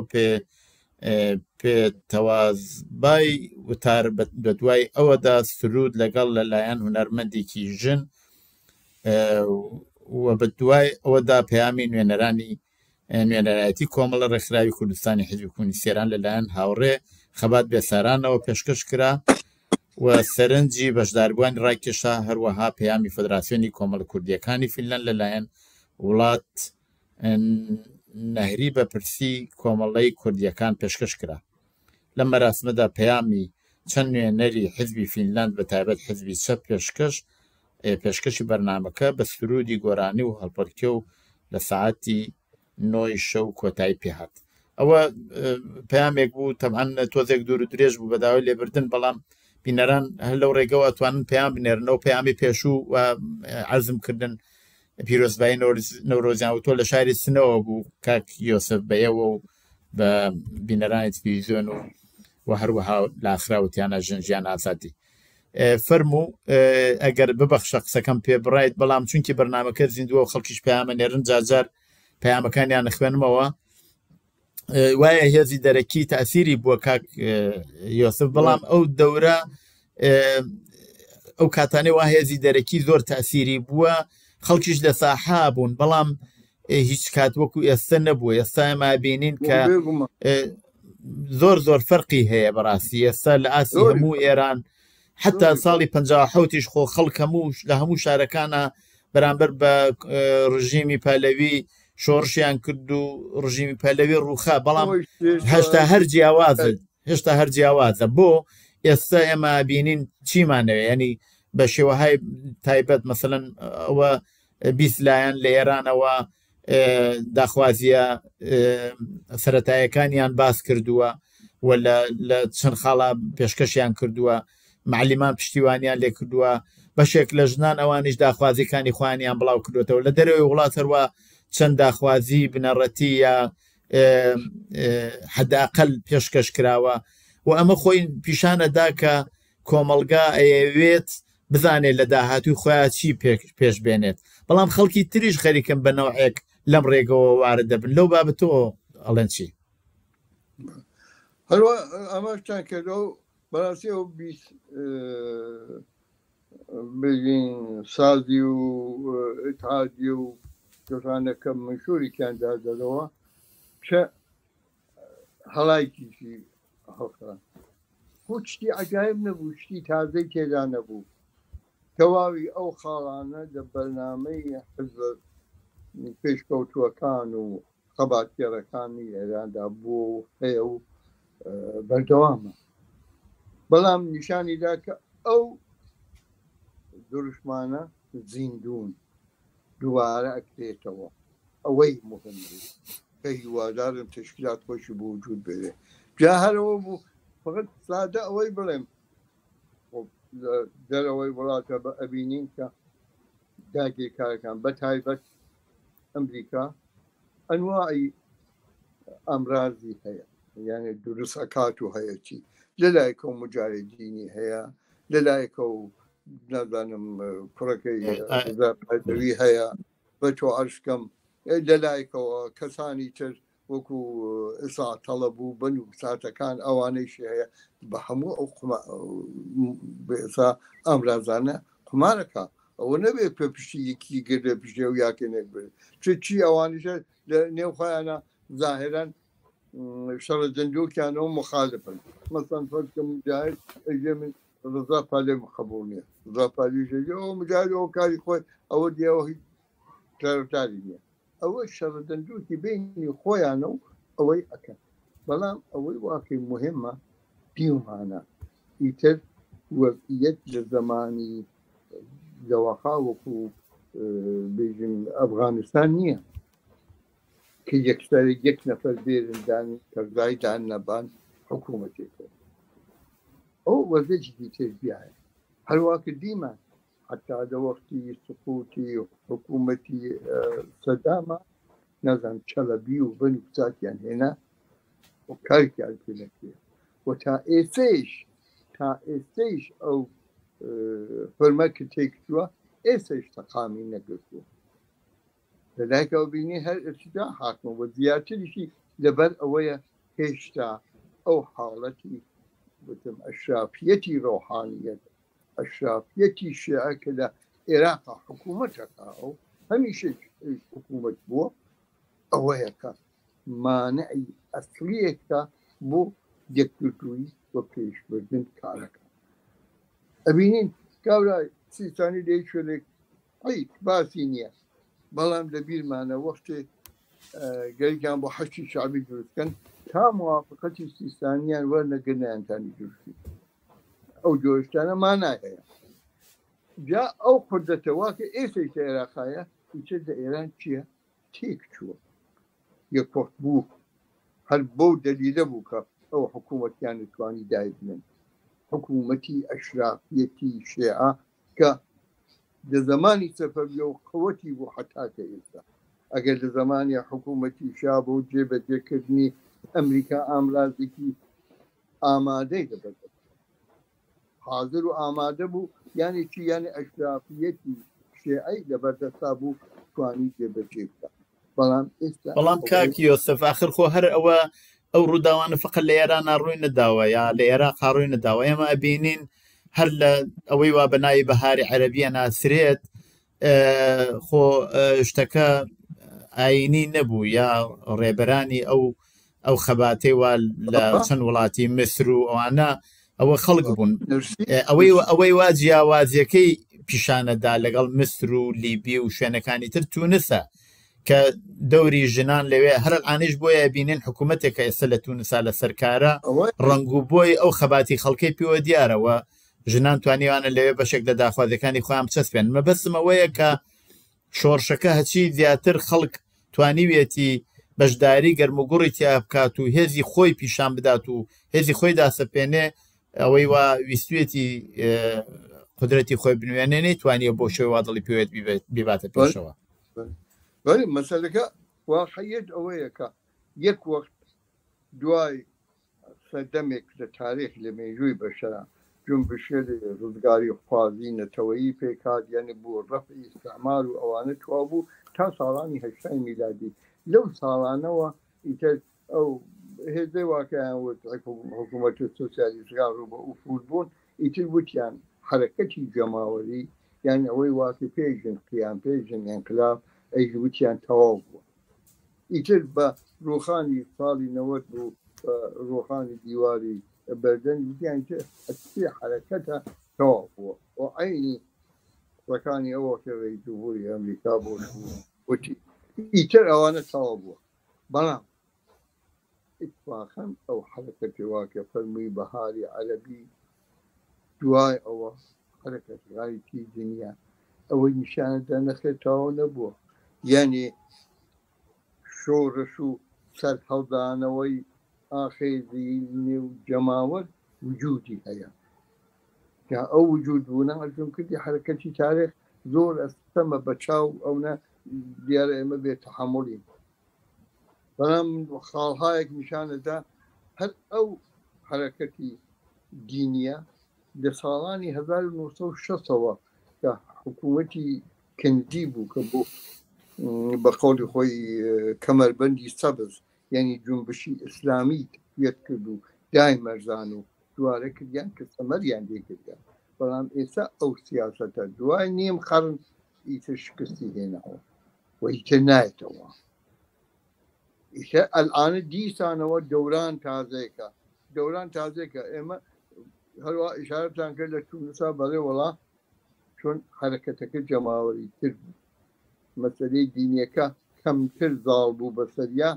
پێتەوازبای وتار بە دوای ئەوەدا سرود لەگەڵ لەلایەن هونەرمەندێکی ژن و بە دوای ئەوەدا پەیامی نوێنەرایەتی کۆمەڵە ڕێکخراوی کوردستانی حیزبی کۆمونیستی ئێران لەلایەن هاوڕێ خەبات بێسارانەوە پێشکەش کرا و سەرنجی بەشداربووانی ڕاکێشا هەروەها پەیامی فدراسیۆنی کۆمەڵە کوردیەکانی فینلاند لەلایەن وڵات نەهری بە پرسی کۆمەڵەی کوردیەکان پێشکەش کرا لەم مەراسمەدا پەیامی چەند نوێنەری حیزبی فینلاند بە تایبەت حیزبی چەپ پێشکەشی بەرنامەکە بە سرودی گۆرانی و هەڵپەرکێ و لە ساعەتی 9 شەو کۆتایی پێهات ئەوە پەیامێک بوو تەمان تۆزێک دوور و درێژ بوو بە داوای لێبردن بەڵام بینەران هەر لەو ڕێگەوە ئەتوانن پەیام بنێرنەوە پەیامی پێشوو و عەرزمکردن پیرۆزبایی نەورۆزیان و تۆ لە شاری سنەوە بوو کاک یۆسف بە ئێوە و بە بینەرانی تەلەڤیزیۆن و و هەروەها لە ئاخراوەتیانە ژنجیان ئازادی فەرموو ئەگەر ببەخشە قسەکەم پێ بڕایت بەڵام چونکی بەرنامەکە زیندووە و خەڵکیش پەیامە نێرن جاجار پەیامەکانیان نخوێنمەوە وایە هێزی دەرەکی تەئسیری بووە کاک یۆسف بەڵام ئەو دەورە ئەو کاتانەی وا هێزی دەرەکی زۆر تەئسیری بووە خەڵکیش لە ساحا بوون بەڵام هیچ کات وەکو ئێستا نەبووە ئێستا ئێمە بینین کە زۆر فەرقی هەیە بەڕاستی ئێستا لە ئاسی هەموو ئێران حتا ساڵی 57 خۆ خەڵک لە هەموو شارەکانە بەرامبەر بە ڕژیمی پەلەوی شۆڕشیان کرد و ڕژیمی پەلەوی ڕووخا بەڵام هێشتا هەر جیاوازە بۆ ئێستا ئێمە بینین چیمانەوێ ینی بە شێوەهای تایبەت مەسەلەن ئەوە 20 لایەن لە ئێرانەوە داخوازیە سەرەتایەکانیان باس کردووە و لە چەند خاڵا پێشکەشیان کردووە معلیمان پشتیوانیان لێ کردووە بەشێک لە ژنان ئەوانیش داخوازیەکانی خوانیان بڵاو کردوێتەوە لە دەرەوەی وڵاتەوە چەند داخوازی بنەڕەتی یا حەداقل پێشکەش کراوە و ئەمە خۆی پیشانەدا کە کۆمەلگا ئەیەوێت بزانێت لە داهاتوی خۆیان چی پێش بێنێت بەڵام خەڵکی تریش خەریکن بە نەوعێک لەم ڕێگەوە وارد دەبن لەو بابەتەوە ئەڵێن چی هەروە ئەمەشتان کردەوە بەڕاستی ئەو بگین سازی و ئتحادیە و جۆرانەکە مشهوریکیاندا دەدەوە کە هەڵایکیشی هەڵخران شتی عجایب نەبوو شتی تازەی تێدا نەبوو تەواوی ئەو خاڵانە لە بەرنامەی حزب پێشکەوتووەکان و خەباتکێڕەکانی ئێراندا بوو هەیە و بەردەوامە بەڵام نیشانیدا کە ئەو دروشمانە زیندون دووارە ئەکرێتەوە ئەوەی مهم کە هیوادارم تشکیلات خۆشی بۆ وجود بێت جا هەرەوە بوو فقط سادە ئەوەی بڵێم دەرەوەی وڵاتە بە ئەبینین کە داگیرکارەکان بە تایبەت ئەمریکا ئەنواعی ئەمرازی هەیە یعنی دروست ئەکات و هەیەی لەلایەکە و مجارێدینی هەیە لەلایەکە و نازانم کوڕەکەی زاپەتەوی هەیە بە تۆ عەرشکەم لەلایەکەوە کەسانی تر وەکو ئێسا تەڵەب بوو بن و ساتەکان ئەوانەیشی هەیە بە هەموو ئەو ئێسا ئەمرازانە قمارەکە ئەوە نەبێت پێ پشتی یەکی گردە پشتێ و یاکێنێک بێت چی ئەوانیشە لە نێو خۆیانە ظاهرەن شەڕە جەنجۆکیانەوە مخالفن مەسەڵەن فەرکە مجاهد ئەژێ من ڕزا پالێم قبوڵ نییە ڕزا پالیشە ئەو مجاهد ئەو کاری خۆی ئەوە دیەوە هیچ کارەتاری نییە ئەوە شەڕە جەنجۆکی بینی خۆیانە و ئەوەی ئەکەن بەڵام ئەوەی واقعی مهمە دیومانە ئیتر وەزعیەت لە زمانی لەوەخا وەکو بێژین ئەفغانستان نییە کە یەکسەری یەک نەفەر بێرندان کەرزایدان نەبان حکوومەتێکەوە ئەو وەزەجی تێبیایە هەروواکە دیمان حتا لە وەختی سقوتی حکوومەتی سەدامە نەزان چەلەبی و بن وساتیان هێنا و کارێکیان پێ نەکرێ و تا ئێستەیش ئەو فەرمەکە تێکتووە ئێستەیش تەقامی نەگرتووە لەلایەکەوە بینی هەر ئەرشدا حاکمە و زیاتریشی لەبەر ئەوەیە هێشتا ئەو حاڵەتی بتم ئەشرافیەتی ڕۆحانیەت ئەشرافیەتی شیعە کە لە عێراقا حکوومەتەکە ئەو هەمیشە حکوومەت بووە ئەوەیە کە مانعی ئەسلیەکە بۆ یەکگرتووی و پێشبردن کارەکە ئەبینین کاورای سیستانی لێ شوێنێک هیچ باسی نییە بەڵام لە بیرمانە وەختێ گەریان بۆ حەشتی شعبی دروستکەن تا موافقەتی سیستانیان وەرنەگرنیانتانی دروستی ئەو جۆشتانە مانای هەیە جا ئەو قدرەتەوە کە ئێسەی کە عێراقایە هیچ لە ئێران چییە تێک چووە یەکوەخت بوو هەر بۆ دەلیلە بوو کە ئەو حکوومەتیان نتوانی دایبنن حکوومەتی ئەشرافیەتی شیعە کە لە زمانی سەفەویە و قوەتی بوو حتاکە ئێستا ئەگەر لە زمانی حکوومەتی شا بۆ جێبەجێکردنی ئەمریکا ئامرازێکی ئامادەی دەبێت حاضر و ئامادە بوو یانی چی یانی ئەشرافیەتی شێعەی لەبەردەستا بوو توانی جێبەجێ بکات بەڵام کاکی یۆسف آخر خۆ هەر ئەو ڕووداوانە فقط لە ئێران ڕووی نەداوە یا لە عێراق ڕووی نەداوە ئێمە ئەبینین هەر لە ئەوەی وا بەناوی بەهاری عەرەبیە ناسرێت خۆ شتەکە ئاینی نەبوو یا ڕێبەرانی ئەو خەباتەی وا لە چەند وڵاتی میسر و ئەوانە ئەوە خەڵک بوون ئەوەی وا جیاوازیەکەی پیشانەدا لەگەڵ میسر و لیبی و شوێنەکانی تر تونسە کە دەوری ژنان لەوێ هەر ئانیش بۆیە بینین حکوومەتێکە ئێستا لە تونسا لە سەرکارە ڕنگ و بۆی ئەو خەباتی خەڵکەی پێوە دیارەوە ژنان توانیوانە لەوێ بەشێک لە داخوازەکانی خۆیان بچەسپێن مەبەستم ئەوەیە کە شۆڕشەکە هەچی زیاتر خەڵک توانیوێتی بەشداری گەرموگوڕی تیا بکات و هێزی خۆی پیشان بدات و هێزی خۆی داسەپێنێ ئەوەی وا ویستوێتی قدرەتی خۆی بنوێنێنێ توانیە بۆ شێوە وا دڵی پێوێت بیباتە پێشەوە مەسەلەکە واقعیت ئەوەیە کە یەک وەخت دوای سەردەمێک لە تاریخ لە مێژووی بەشەرە جنبشێ ڕزگاری خوازی نەتەوەیی پێکات یعنی بۆ ڕەفعی ئیستعمار و ئەوانە توا بوو تا ساڵانی هەشتای میلادی لەو ساڵانەوە ئیتر ئەو هێزەی واقعیان وت حکوومەت سۆسیالیستەکان ڕوو بە ئوفول بوون ئیتر وتیان حرەکەتی جەماوەری یعنی ئەوەی واقع پێژن قیام پێژن ئینقلاب ئەی وتیان تەواو بووە ئیتر بە ڕۆخانی ساڵی 90 بوو ڕۆخانی دیواری بەردەن وتیان حرەکەتە تەواو بووە و عینی ڕەکانی ئەوە کەوەی جمهوری ئەمریکا بۆ وتی ئیتر ئەوانە تەواو بووە بەڵام اتفاقا ئەو حرەکەتی واکە فەرمووی بەهاری عەرەبی دوای ئەوە حرەکەتیغایەتی دنیا ئەوەی نیشانەدا نەخێتەوە نەبووە یعنی شۆڕش و سەرهەڵدانەوەی ئاخێزی نێو جەماوەت وجودی هەیە کە ئەو وجود بوونە ئەجوم کردی حرەکەتی تاریخ زۆر ئەستەمە بە چاو ئەوە دیارە ئێمە بێت تەحەموڵین بەڵام خاڵهایەک نیشانەدا هەر ئەو حرەکەتی دینیە لە ساڵانی 1960ەوە کە حکوومەتی کەندی بوو کە بۆ بە قەولی خۆی کەمەربەندی سەبز یعنی جنبشی ئیسلامی تقویەت کرد و دای مەرزان و دوارە کردیان کە سەمەریان لێکردیان بەڵام ئێستا ئەو سیاسەتە دوای نیم قەرن ئیتر شکستی هێناوە و ئیتر نایەتەوە ئیتر ئەلعانە دیسانەوە دەوران تازێکە ئێمە هەروە ئیشارەتان کرد لە تونسا بەڵێ وەڵا چۆن حرەکەتەکە جەماوەری تر بوو مەسەلەی دینیەکە کەمتر زاڵ بوو بەسەریا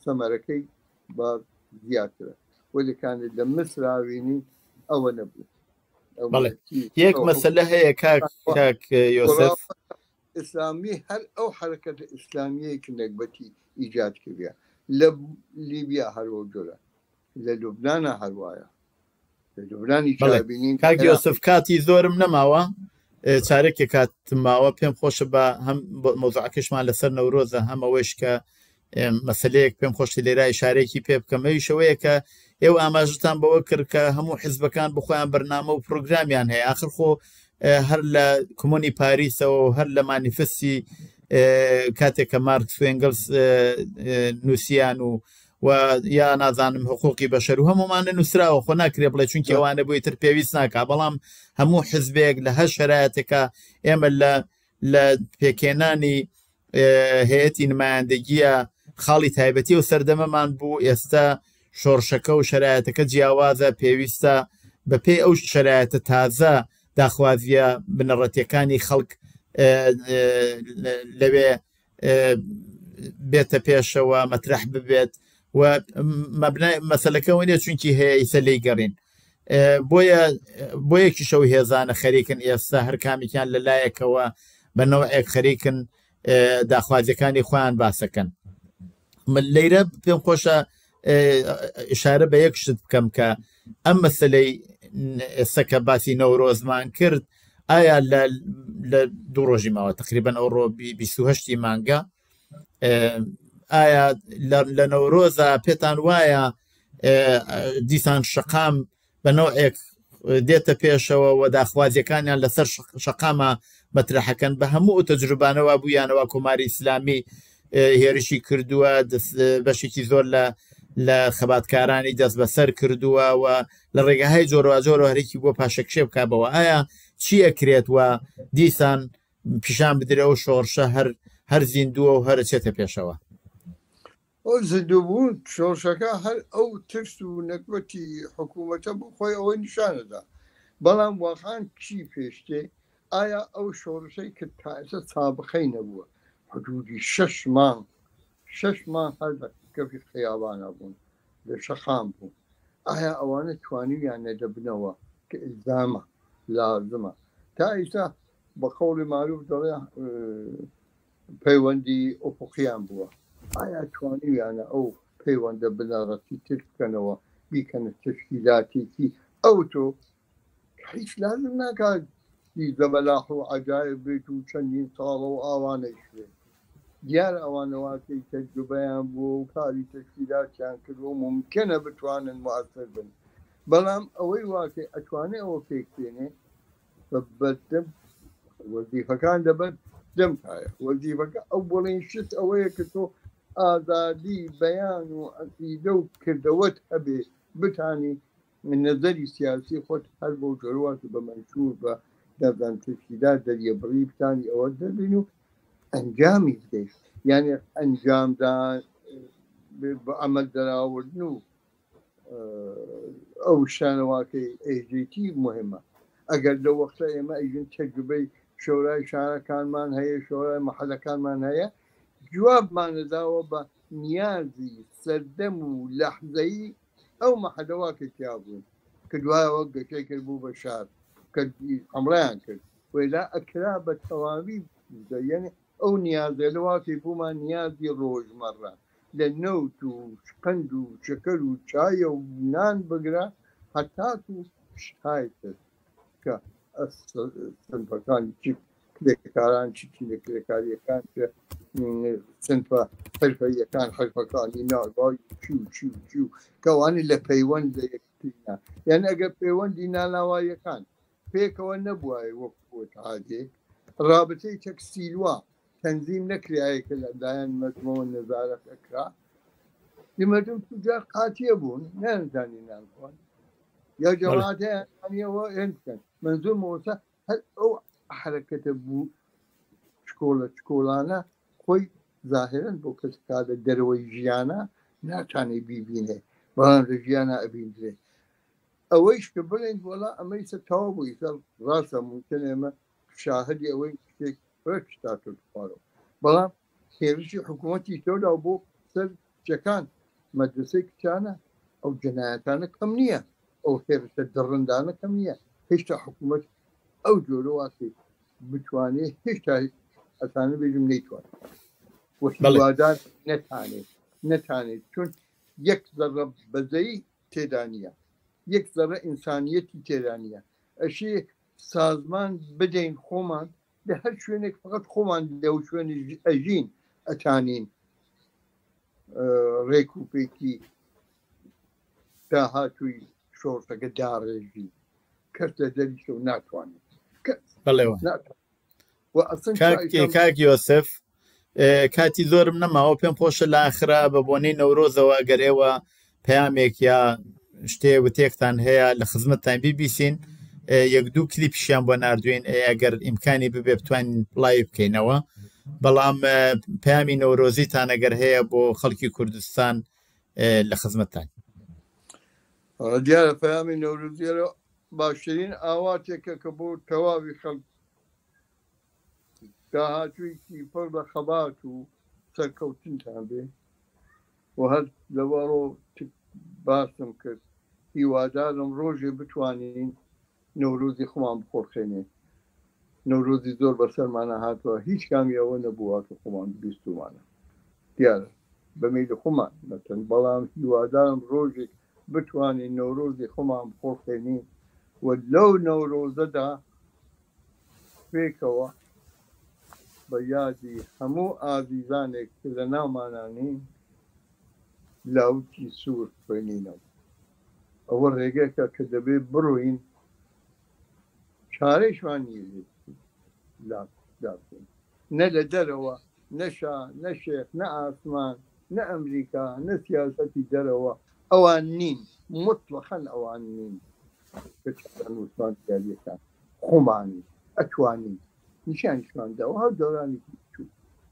سەمەرەکەی بە زیاترە وەلەکانت لە مسراوینی ئەوە نەبوو یەک مەسەلە هەیە کاک یۆسف ئیسلامی هەر ئەو حرەکەتە ئیسلامیەیە کە نەکبەتی ئیجاد کردیە لە لیبیا هەروە جۆرە لە لوبنانە هەروایە کاک یۆسف کاتی زۆرم نەماوە چارێکی کاتم ماوە پێم خۆشە بە هەم مۆزوعەکەشمان لەسەر نەورۆزە هەمەوەش کە مەسلەیەک پێم خۆشی لێرای شارێکی پێ بکەمەوی شەوەیە کە ئێوە ئاماژتان بەوە کرد کە هەموو حیزبەکان بخۆیان بەرنامە و پرۆگرامیان هەیە آخر خۆ هەر لە کۆمۆنی پاریسەوە و هەر لە مانیفستی کاتێک کە مارکس و ئێنگلس نووسیان و یا نازانم حقوقی بەشەر و هەمومانە نووسراوە خۆ ناکرێ بڵێ چونکە ئەوانە بۆی تر پێویست ناکا بەڵام هەموو حزبێک لە هەر شەرایەتێکە ئێمە لە پێکێنانی هەیەتی نمایندەگیە خاڵی تایبەتی و سەردەمەمان بوو ئێستا شۆڕشەکە و شەرایەتەکە جیاوازە پێویستە بەپێی ئەو شەرایەتە تازە داخوازیە بنەڕەتیەکانی خەڵک لەوێ بێتە پێشەوە مەترەح ببێت و مەسەلەکە وێنێ چونکی هەیە ئیسە لی گەڕین بۆ یەکی شەو هێزانە خەریکن ئێستا هەر کامێکیان لەلایەکەوە بە نەوەیەک خەریکن داخوازیەکانی خۆیان باسەکەن لەیرە پێم خۆشە ئشارە بە یەک شت بکەم کە ئەم مەسەلەی ئێستا کە باسی نەورۆزمان کرد ئایا لە دوو ڕۆژی ماوە تقریبەن ئەو ڕۆ 28 مانگە ئایا لە نەورۆزە پێتان وایە دیسان شەقام بە نوعێک دێتە پێشەوە و داخوازیەکانیان لەسەر شەقامە مەترەحەکەن بە هەموو تەجروبانەوە بوویانەوە کۆماری ئیسلامی هێرشی کردووە بەشێکی زۆر لە خەباتکارانی دەست بەسەر کردووە و لە ڕێگەهای جۆرەوە جۆرە هەرێکی بۆ پاشەکشێ بکبەوە ئایا چی ئەکرێت وە دیسان پیشان بدرێ و شۆڕشە هەر زیندووە و هەرە چێتە پێشەوە زیندووبوون شۆڕشەکە هەر ئەو ترس و نەکبەتی حکوومەتە بۆ خۆی ئەوەی نیشانەدا بەڵام واقعان چی پێشتێ ئایا ئەو شۆڕشەی کە تاسە سابقەی نەبووە حدودی 6 مانگ هەر کەفی خەیابانە بوون لە شەقام بوون ئایا ئەوانە توانیویان نەدەبنەوە کە ئیلزامە لازمە تا ئێستا بە قەوڵی معروف دەڵێ پەیوەندی ئۆفقیان بووە ئایا توانیویانە ئەو پەیوەندە بنەڕەتی تر بکەنەوە بیکەنە تشکیلاتێکی ئەو تۆ هیچ لازم ناکات زەبەلاح و عەجایب بێت و چەندین ساڵە و ئاوانەی شوێت دیارە ئەوانەواتەی تەجروبەیان بووە و کاری تشکیلاتیان کردووە ممکنە بتوانن موثر بن بەڵام ئەوەی واکێ ئەتوانێ ئەوە پێکتێنێ بەدەم وەزیفەکان دەبێت دەمکایە وەزیفەکە ئەو بڵێن شت ئەوەیە کە تۆ ئازادی بەیان و عەقیدە و کردەوەت هەبێ بتانی من نەزەری سیاسی خۆت هەر بۆ جۆرەوات بە مەنشور بە دەبدان تشکیلات دەریەبڕی بتانی ئەوە دەبین و ئەنجامی بدەیت یعنی ئەنجامدان بە ئەمەل دەراوردن و ئەو شانەواکەی ئەیجێتی مهمە ئەگەر لە وەختە ئێمە ئەیژن تەجروبەی شۆرای شارەکانمان هەیە شۆرای مەحەلەکانمان هەیە جوابمانەداوە بە نیازی سەردەم و لەحزەیی ئەو مەحەلەواکە تیا بوون کە دوایەوە گەشەی کرد بوو بە شار کە ئەمڕیان کرد وێلا ئەکرا بە تەواوی یعنی ئەو نیازە لەواکەی بوومان نیازی ڕۆژمەڕە لە نەوت و قەند و شەکەر و چایە و نان بگرە هەتات و شای کرد کە سنفەکانی چی کرێکاران چی کرێکاریەکان کە سنفە حرفەیەکان حرفەکانی ناوای چی و کەوانی لە پەیوەند لە یەکترینە یعنی ئەگەر پەیوەندی ناناواییەکان پێکەوە نەبووە وەک عادێ رابطەی تەکسیلوا تەنزیم نەکرایە کە لەلایەن مەجموعە نەزارەت ئەکرا لمەدەم توجار قاتیە بوون نەنزانی نانخۆن یا جەماعەتەیەوە هێن بکەن منزوور مۆسە هەر ئەو حرەکەتە بوو شکۆلانە خۆی ظاهرن بۆ کەسکا لە دەرەوەی ژیانە ناتوانێ بیبینێ بەڵام لە ژیانە ئەبیندرێ ئەوەیش کە بڵێن وەڵا ئەمەی سەرتاوە بووی ڕاستە ممکن ئێمە شاهدی ئەوەی شتێک ڕێکشتاتۆ خوارەوە بەڵام هێرشی حکوومەتی تۆدا بۆ سەر جەکان مەدرسەی کچانە ئەو جەنایەتانە کەم نییە ئەو هێرشە دڕندانە کەم نییە هێشتا حکوومەت ئەو جۆرە واکەی بتوانێت هێشتا ئەتانە بێژم نەیتوانێت وەدار نەتانێت چون یەک زەڕە بەزەی تێدا نیە یەک زەڕە ئینسانیەتی تێدا نیە ئەشێ سازمان بدەین خۆمان لە هەر شوێنێک فقط خۆمان لەو شوێنی ئەژین ئەتانین ڕێک و پێکی داهاتووی شۆڕشەکە داڕێژی کەس لە دەریشە و ناتوانێت کاک یۆسف کاتی زۆرم نەماوە پێم خۆشە لە ئاخرا بە بۆنەی نەورۆزەوە گەرێوە پەیامێک یا شتێ وتێکتان هەیە لە خزمەتتان بیبیسین یەک دوو کلیپشیان بۆ نردوین ئەگەر ئیمکانی ببێ بتوانین بڵاوی بکەینەوە بەڵام پەیامی نەورۆزیتان ئەگەر هەیە بۆ خەڵکی کوردستان لە خزمەتتان دیارە پەیامی نەورۆزیەرە باشترین ئاواتێکە کە بۆ تەواوی خەڵک داهاتوویکی پڕ بە خەبات و سەرکەوتنتان بێ و هەر لەوەڕۆ باسم کرد هیوادارم ڕۆژێ بتوانین نەورۆزی خۆمان بخۆڕخێنێ نەورۆزی زۆر بەسەرمانە هاتووە هیچ کامی ئەوە نەبووە کە خۆمان بیستومانە دیارە بەمەیلی خۆمان نەتەن بەڵام هیوادارم ڕۆژێک بتوانین نەورۆزی خۆمان بخۆڕخێنین و لەو نەورۆزەدا پێکەوە بە یادی هەموو ئازیزانێک لە ناومانانی لاوتی سوور خوێنینەوە ئەوە ڕێگەیەکە کە دەبێت بڕۆین چارەیشمان نییە نە لە دەرەوە نەشا نە شێخ نە ئاسمان نە ئەمریکا نە سیاسەتی دەرەوە ئەوان نین مطلقاً ئەوان نین وسمان دیاریەکان خۆمانی ئەتوانین نیشانیشمان داوە هەر دەورانی بچوو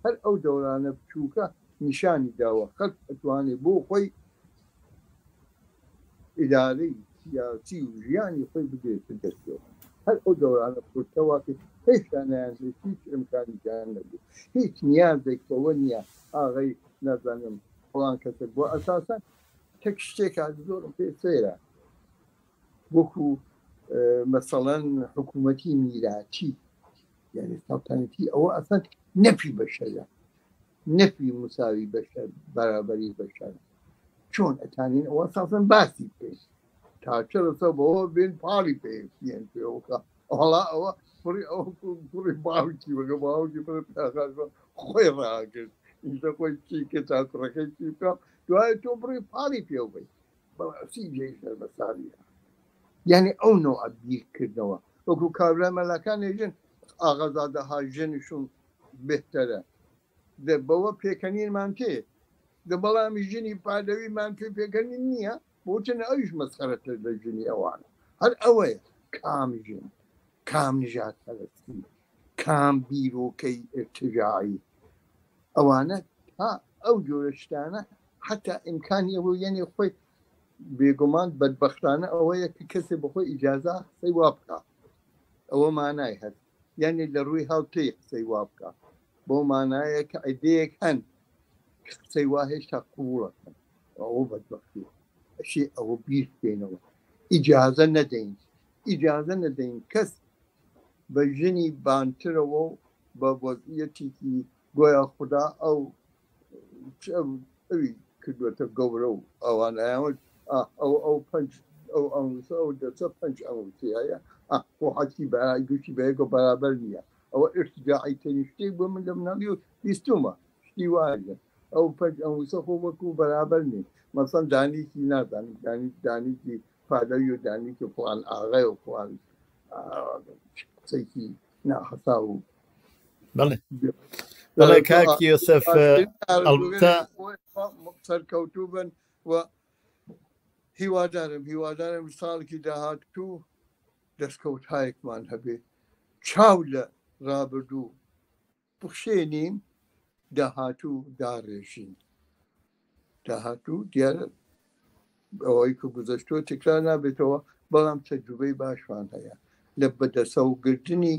هەر ئەو دەورانە بچووکە نیشانی داوە خەڵک ئەتوانێت بۆ خۆی ئیدارەی سیاسی و ژیانی خۆی بدێتە دەستەوە هەر ئەو دەورانە پرتەواکە هێشتا نەیانێت هیچ ئیمکانیان نەبوو هیچ نیازێک بەوە نییە ئاغای نازانم فڵان کەسێک بۆ ئەساسا تەک شتێکا زۆر پێ سەیرە وەکو مەسەڵەن حکوومەتی میراتی یعنی سەڵتەنەتی ئەوە ئەسان نەفی بەشەرە نەفی مساوی بەشەر بەرابەری بەشەر چۆن ئەتانین ئەوە ئەساسن باسی پێ تا چرەسە بەوە بێن پاڵی پێێن پێوەکە هەڵا ئەوە پڕی ئەو کوڕی باوکی وەگە باوکی خۆی ڕاگرت ئینجا خۆی چیکە تا کوڕەکەی چی بکە دوایە تۆ بڕی پاڵی پێو بێت بەڕاستی جێشەر بەساریە یعنی ئەو نوع بیرکردنەوە وەکو کابرا مەلەکان ێژن ئاغازادەها ژنشون بهتەرە بەوە پێکەنینمان تێ بەڵامی ژنی پادەویمان پێکەنین نییە بۆچنە ئەویش مەسخەرەتە لە ژنی ئەوانە هەر ئەوەیە کام ژن کام نژاد پەرستی کام بیرۆکەی ارتجاعی ئەوانە تا ئەو جۆرە شتانە حتا ئیمکانی ئەوە یعنی خۆی بێگومان بەدبەختانە ئەوەیە کە کەسێ بەخۆی ئیجازە قسەی وا بکە ئەوە مانای هەست یعنی لە ڕووی هاوتەی قسەی وا بکە بۆ مانایە کە ئەیدەیەک هەن قسەی وا هێشتا قوڵەکەن ئەوە بەدبەختی ئەشی ئەوە بیر بێنەوە ئیجازە نەدەین کەس بە ژنی بانترەوە و بە وەزعیەتێکی گۆیا خوددا ئەوی کردوێتە گەورە و ئەوانایەوە ئەو پنج ئەو ئەوسە ئەو دەچە پنج ئەوسیایە بۆ حەکی گوشتی بەیەکە بەرابەر نییە ئەوە ارتجاعی تەنی شتێک بۆ من لە مناڵی و بیستومە شتی وایە ئەو پنج ئەوسە خۆ وەکو بەرابەر نی مەسەڵەن دانیکی نازانم دانیکی پادەوی و دانیکی فڵان ئاغای و فڵان قسەیکی ناحەسا و بەڵێ کاکی یۆسەف ئەڵبەتە سەرکەوتوو بن و هیوادارم ساڵێکی داهاتوو دەستکەوتایەکمان هەبێ چاو لە ڕابردوو بخشێنین داهاتوو داڕێژین داهاتوو دیارە ئەوەی کە گوزەشتۆ تکرار نابێتەوە بەڵام تەجروبەی باشمان هەیە لە بەدەسەوگرتنی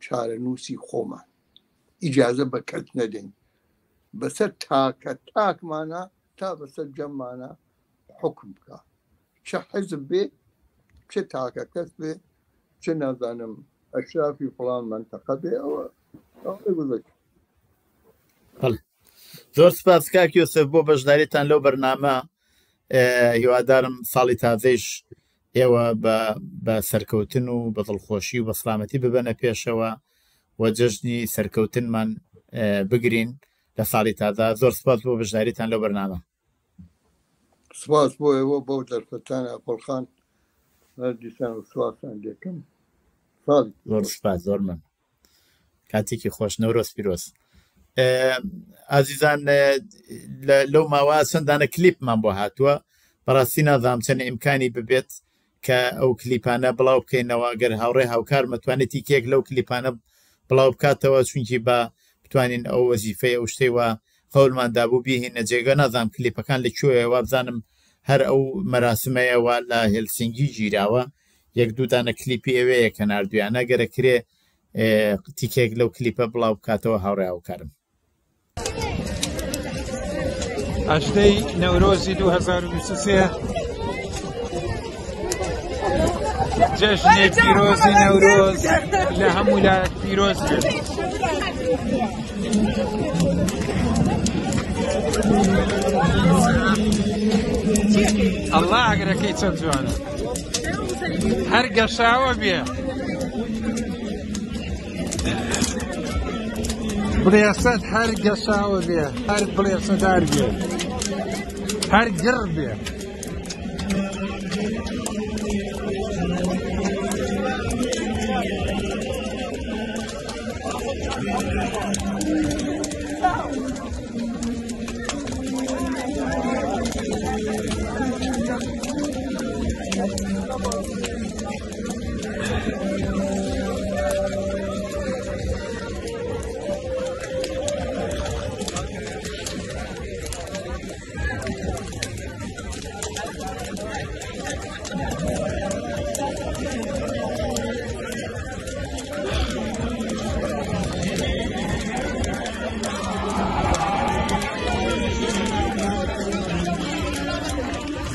چارەنووسی خۆمان ئیجازە بە کەس نەدەین بەسەر تاکە تاکمانە تا بەسەر جەممانە حکم بکە چه حزب بێ چه تاکە کەس بێ چه نازانم ئەشرافی فڵان منتەقە بێ ئەوە گوزەشت. زۆر سپاس کاکی یۆسەف بۆ بەشداریتان لەو بەرنامە هیوادارم ساڵی تازەیش ئێوە بە سەرکەوتن و بە دڵخۆشی و بە سلامەتی ببەنە پێشەوە و جەژنی سەرکەوتنمان بگرین لە ساڵی تازە. زۆر سپاس بۆ بەشداریتان لەو بەرنامە. سپاس بۆ ئێوە بۆ دەرفەتان ئاپۆڵخان دیسان و سواسان دەکەم. زۆر سپاس زۆر من کاتێکی خۆش نەورۆز پیرۆز. ئازیزان لەو ماوە چەندانە کلیپمان بۆ هاتووە بەڕاستی نازانم چەنە ئیمکانی ببێت کە ئەو کلیپانە بڵاو بکەینەوە گەر هاوڕێ هاوکار مەتوانێتی کێک لەو کلیپانە بڵاو بکاتەوە چونکی بە بتوانین ئەو وەزیفەی ئەو شتەیەوە هەوڵماندا بوو بیهینە جێگە نازانم کلیپەکان لەکوێوە بزانم هەر ئەو مەراسمەیەوە لە هێلسینگی گیراوە یەک دوودانە کلیپی ئەوەیە کە نردویانە گەرەکرێ تیکێک لەو کلیپە بڵاو بکاتەوە هاوڕێ هاوکارم. ئەژدەی نەورۆزی 2023 جەژنێ پیرۆزی نەورۆز لە هەموو لایەک پیرۆز بێت. ئەڵڵا ئەگرەکەی چەند جوانە هەر گەشاوە بێ بڵێسەد هەر گەشاوە بێ هەر بڵێسەدار بێ هەر گڕ بێ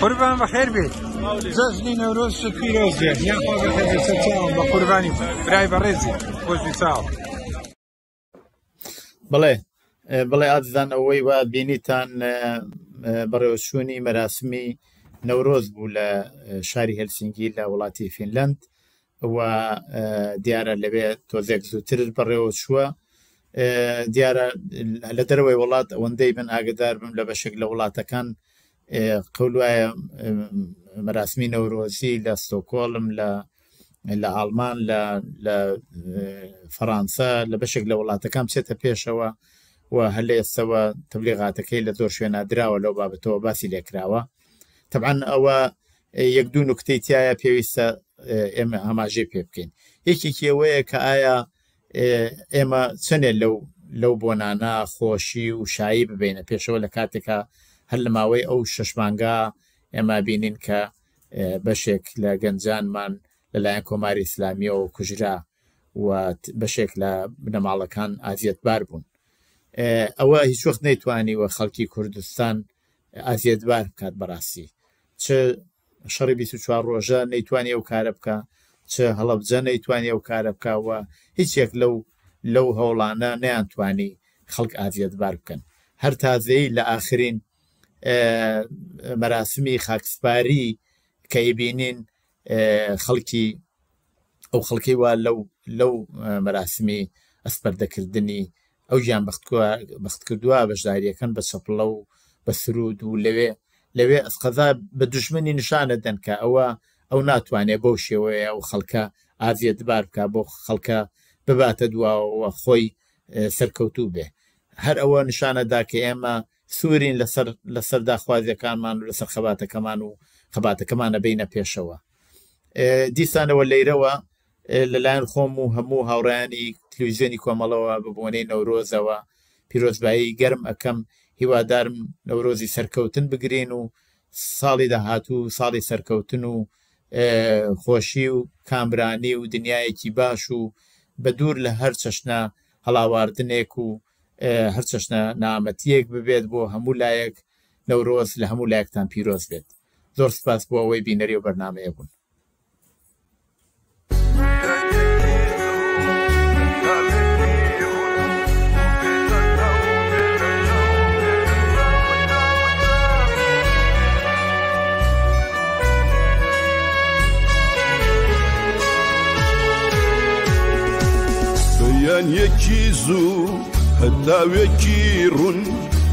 قربان بخير بيت جزني نوروز شد پیروز بيت يا خواه بخير سچاو بقرباني براي برزي خوش بيساو بەڵێ ئازیزان ئەوەی وا بینیتان بەڕێوەچوونی مەراسمی نەورۆز بوو لە شاری هەلسینکی لە وڵاتی فینلەند و دیارە لەوێ تۆزێک زووتر بەڕێوە چووە دیارە لە دەرەوەی وڵات ئەوەندەی من ئاگدار بم لە بەشێک لە وڵاتەکان قەول وایە مەراسمی نەورۆزی لە ستۆکۆڵم لە ئاڵمان لە فەڕەنسا لە بەشێک لە وڵاتەکان بچێتە پێشەوە و هەر لە ئێستەوە تەبلیغاتەکەی لە زۆر شوێنە دراوە لەو بابەتەوە باسی لێکراوە تەبعاً ئەوە یەک دوو نوکتەی تایە پێویستە ئێمە ئاماژەی پێ بکەین یەکێکی ئەوەیە کە ئایا ئێمە چەندێک لەو بۆنانە خۆشی و شایی ببینە پێشەوە لە کاتێکە هەر لە ماوەی ئەو شەشمانگا ئێمە بینین کە بەشێک لە گەنجانمان لەلایەن کۆماری ئیسلامیەوە کوژرا و بەشێک لە بنەماڵەکان ئازیەتبار بوون ئەوە هیچ وەخت نەیتوانیوە خەڵکی کوردستان ئازیەتبار بکات بەڕاستی چ شەڕی 24 ڕۆژە نەیتوانی ئەو کارە بکە چ هەڵەبجە نەیتوانی ئەو کارە بکەوە هیچێک لەو هەوڵانە نەیانتوانی خەڵک ئازیەتبار بکەن هەر تازەی لە ئاخرین مەراسمی خاکسپاری کە ئیبینین خەڵکی ئەو خەڵکی وا لەو مەراسمی ئەسپەردەکردنی ئەو ژیان بەخت کردووە بەشداریەکەن بە چەپڵە و بە سرود و لەوێ ئەسقەزا بە دوژمنی نیشانە دەن کە ئەو ناتوانێت بەو شێوەیە و خەڵکە ئازیەتبار بکە بۆ خەڵکە بباتە دواوە خۆی سەرکەوتوو بێ هەر ئەوە نیشانەدا کە ئێمە سوورین لەسەر داخوازیەکانمان و لەسەر خەباتەکەمان و خەباتەکەمانە بینە پێشەوە دیسانەوە لەیرەوە لەلایەن خۆم و هەموو هاوڕایانی تلویزیۆنی کۆمەڵەوە ببوونەی نەورۆزەوە پیرۆزبایی گەرم ئەەکەم هیوادارم نەورۆزی سەرکەوتن بگرین و ساڵی داهاتوو ساڵی سەرکەوتن و خۆشی و کامرانی و دنیایەکی باش و بە دوور لە هەر چەشنە هەڵاواردنێک و هەر چەشنە نامەتیەک ببێت بۆ هەموو لایەک نەورۆز لە هەموو لایەکتان پیرۆز بێت زۆر سپاس بۆ ئەوەی بینەری و بەرنامەیە بوون یەکی زوو هەتاوێکی ڕوون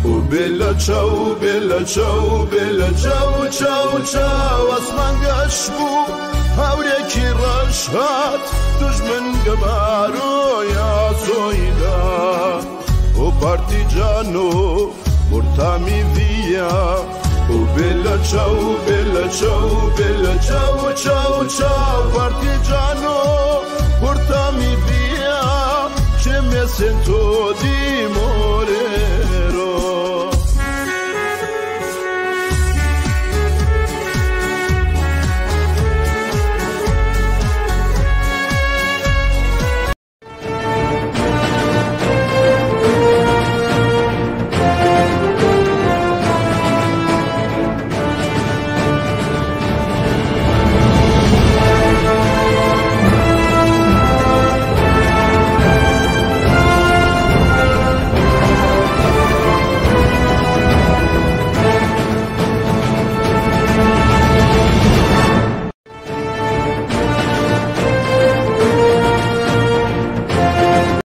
و بێلە چاو بێلە چاو بێلە چاو چاو چاو ئەسمان گەش بوو هاورێکی ڕەش هات دوژمن گەبارۆ یاسۆیدا و پارتیجانۆ بورتامی ڤیا و بێلە چاو بێلە چاو بێلە چاو چاو چاو پارتیجانۆ بورتامی ڤیا che mi sento di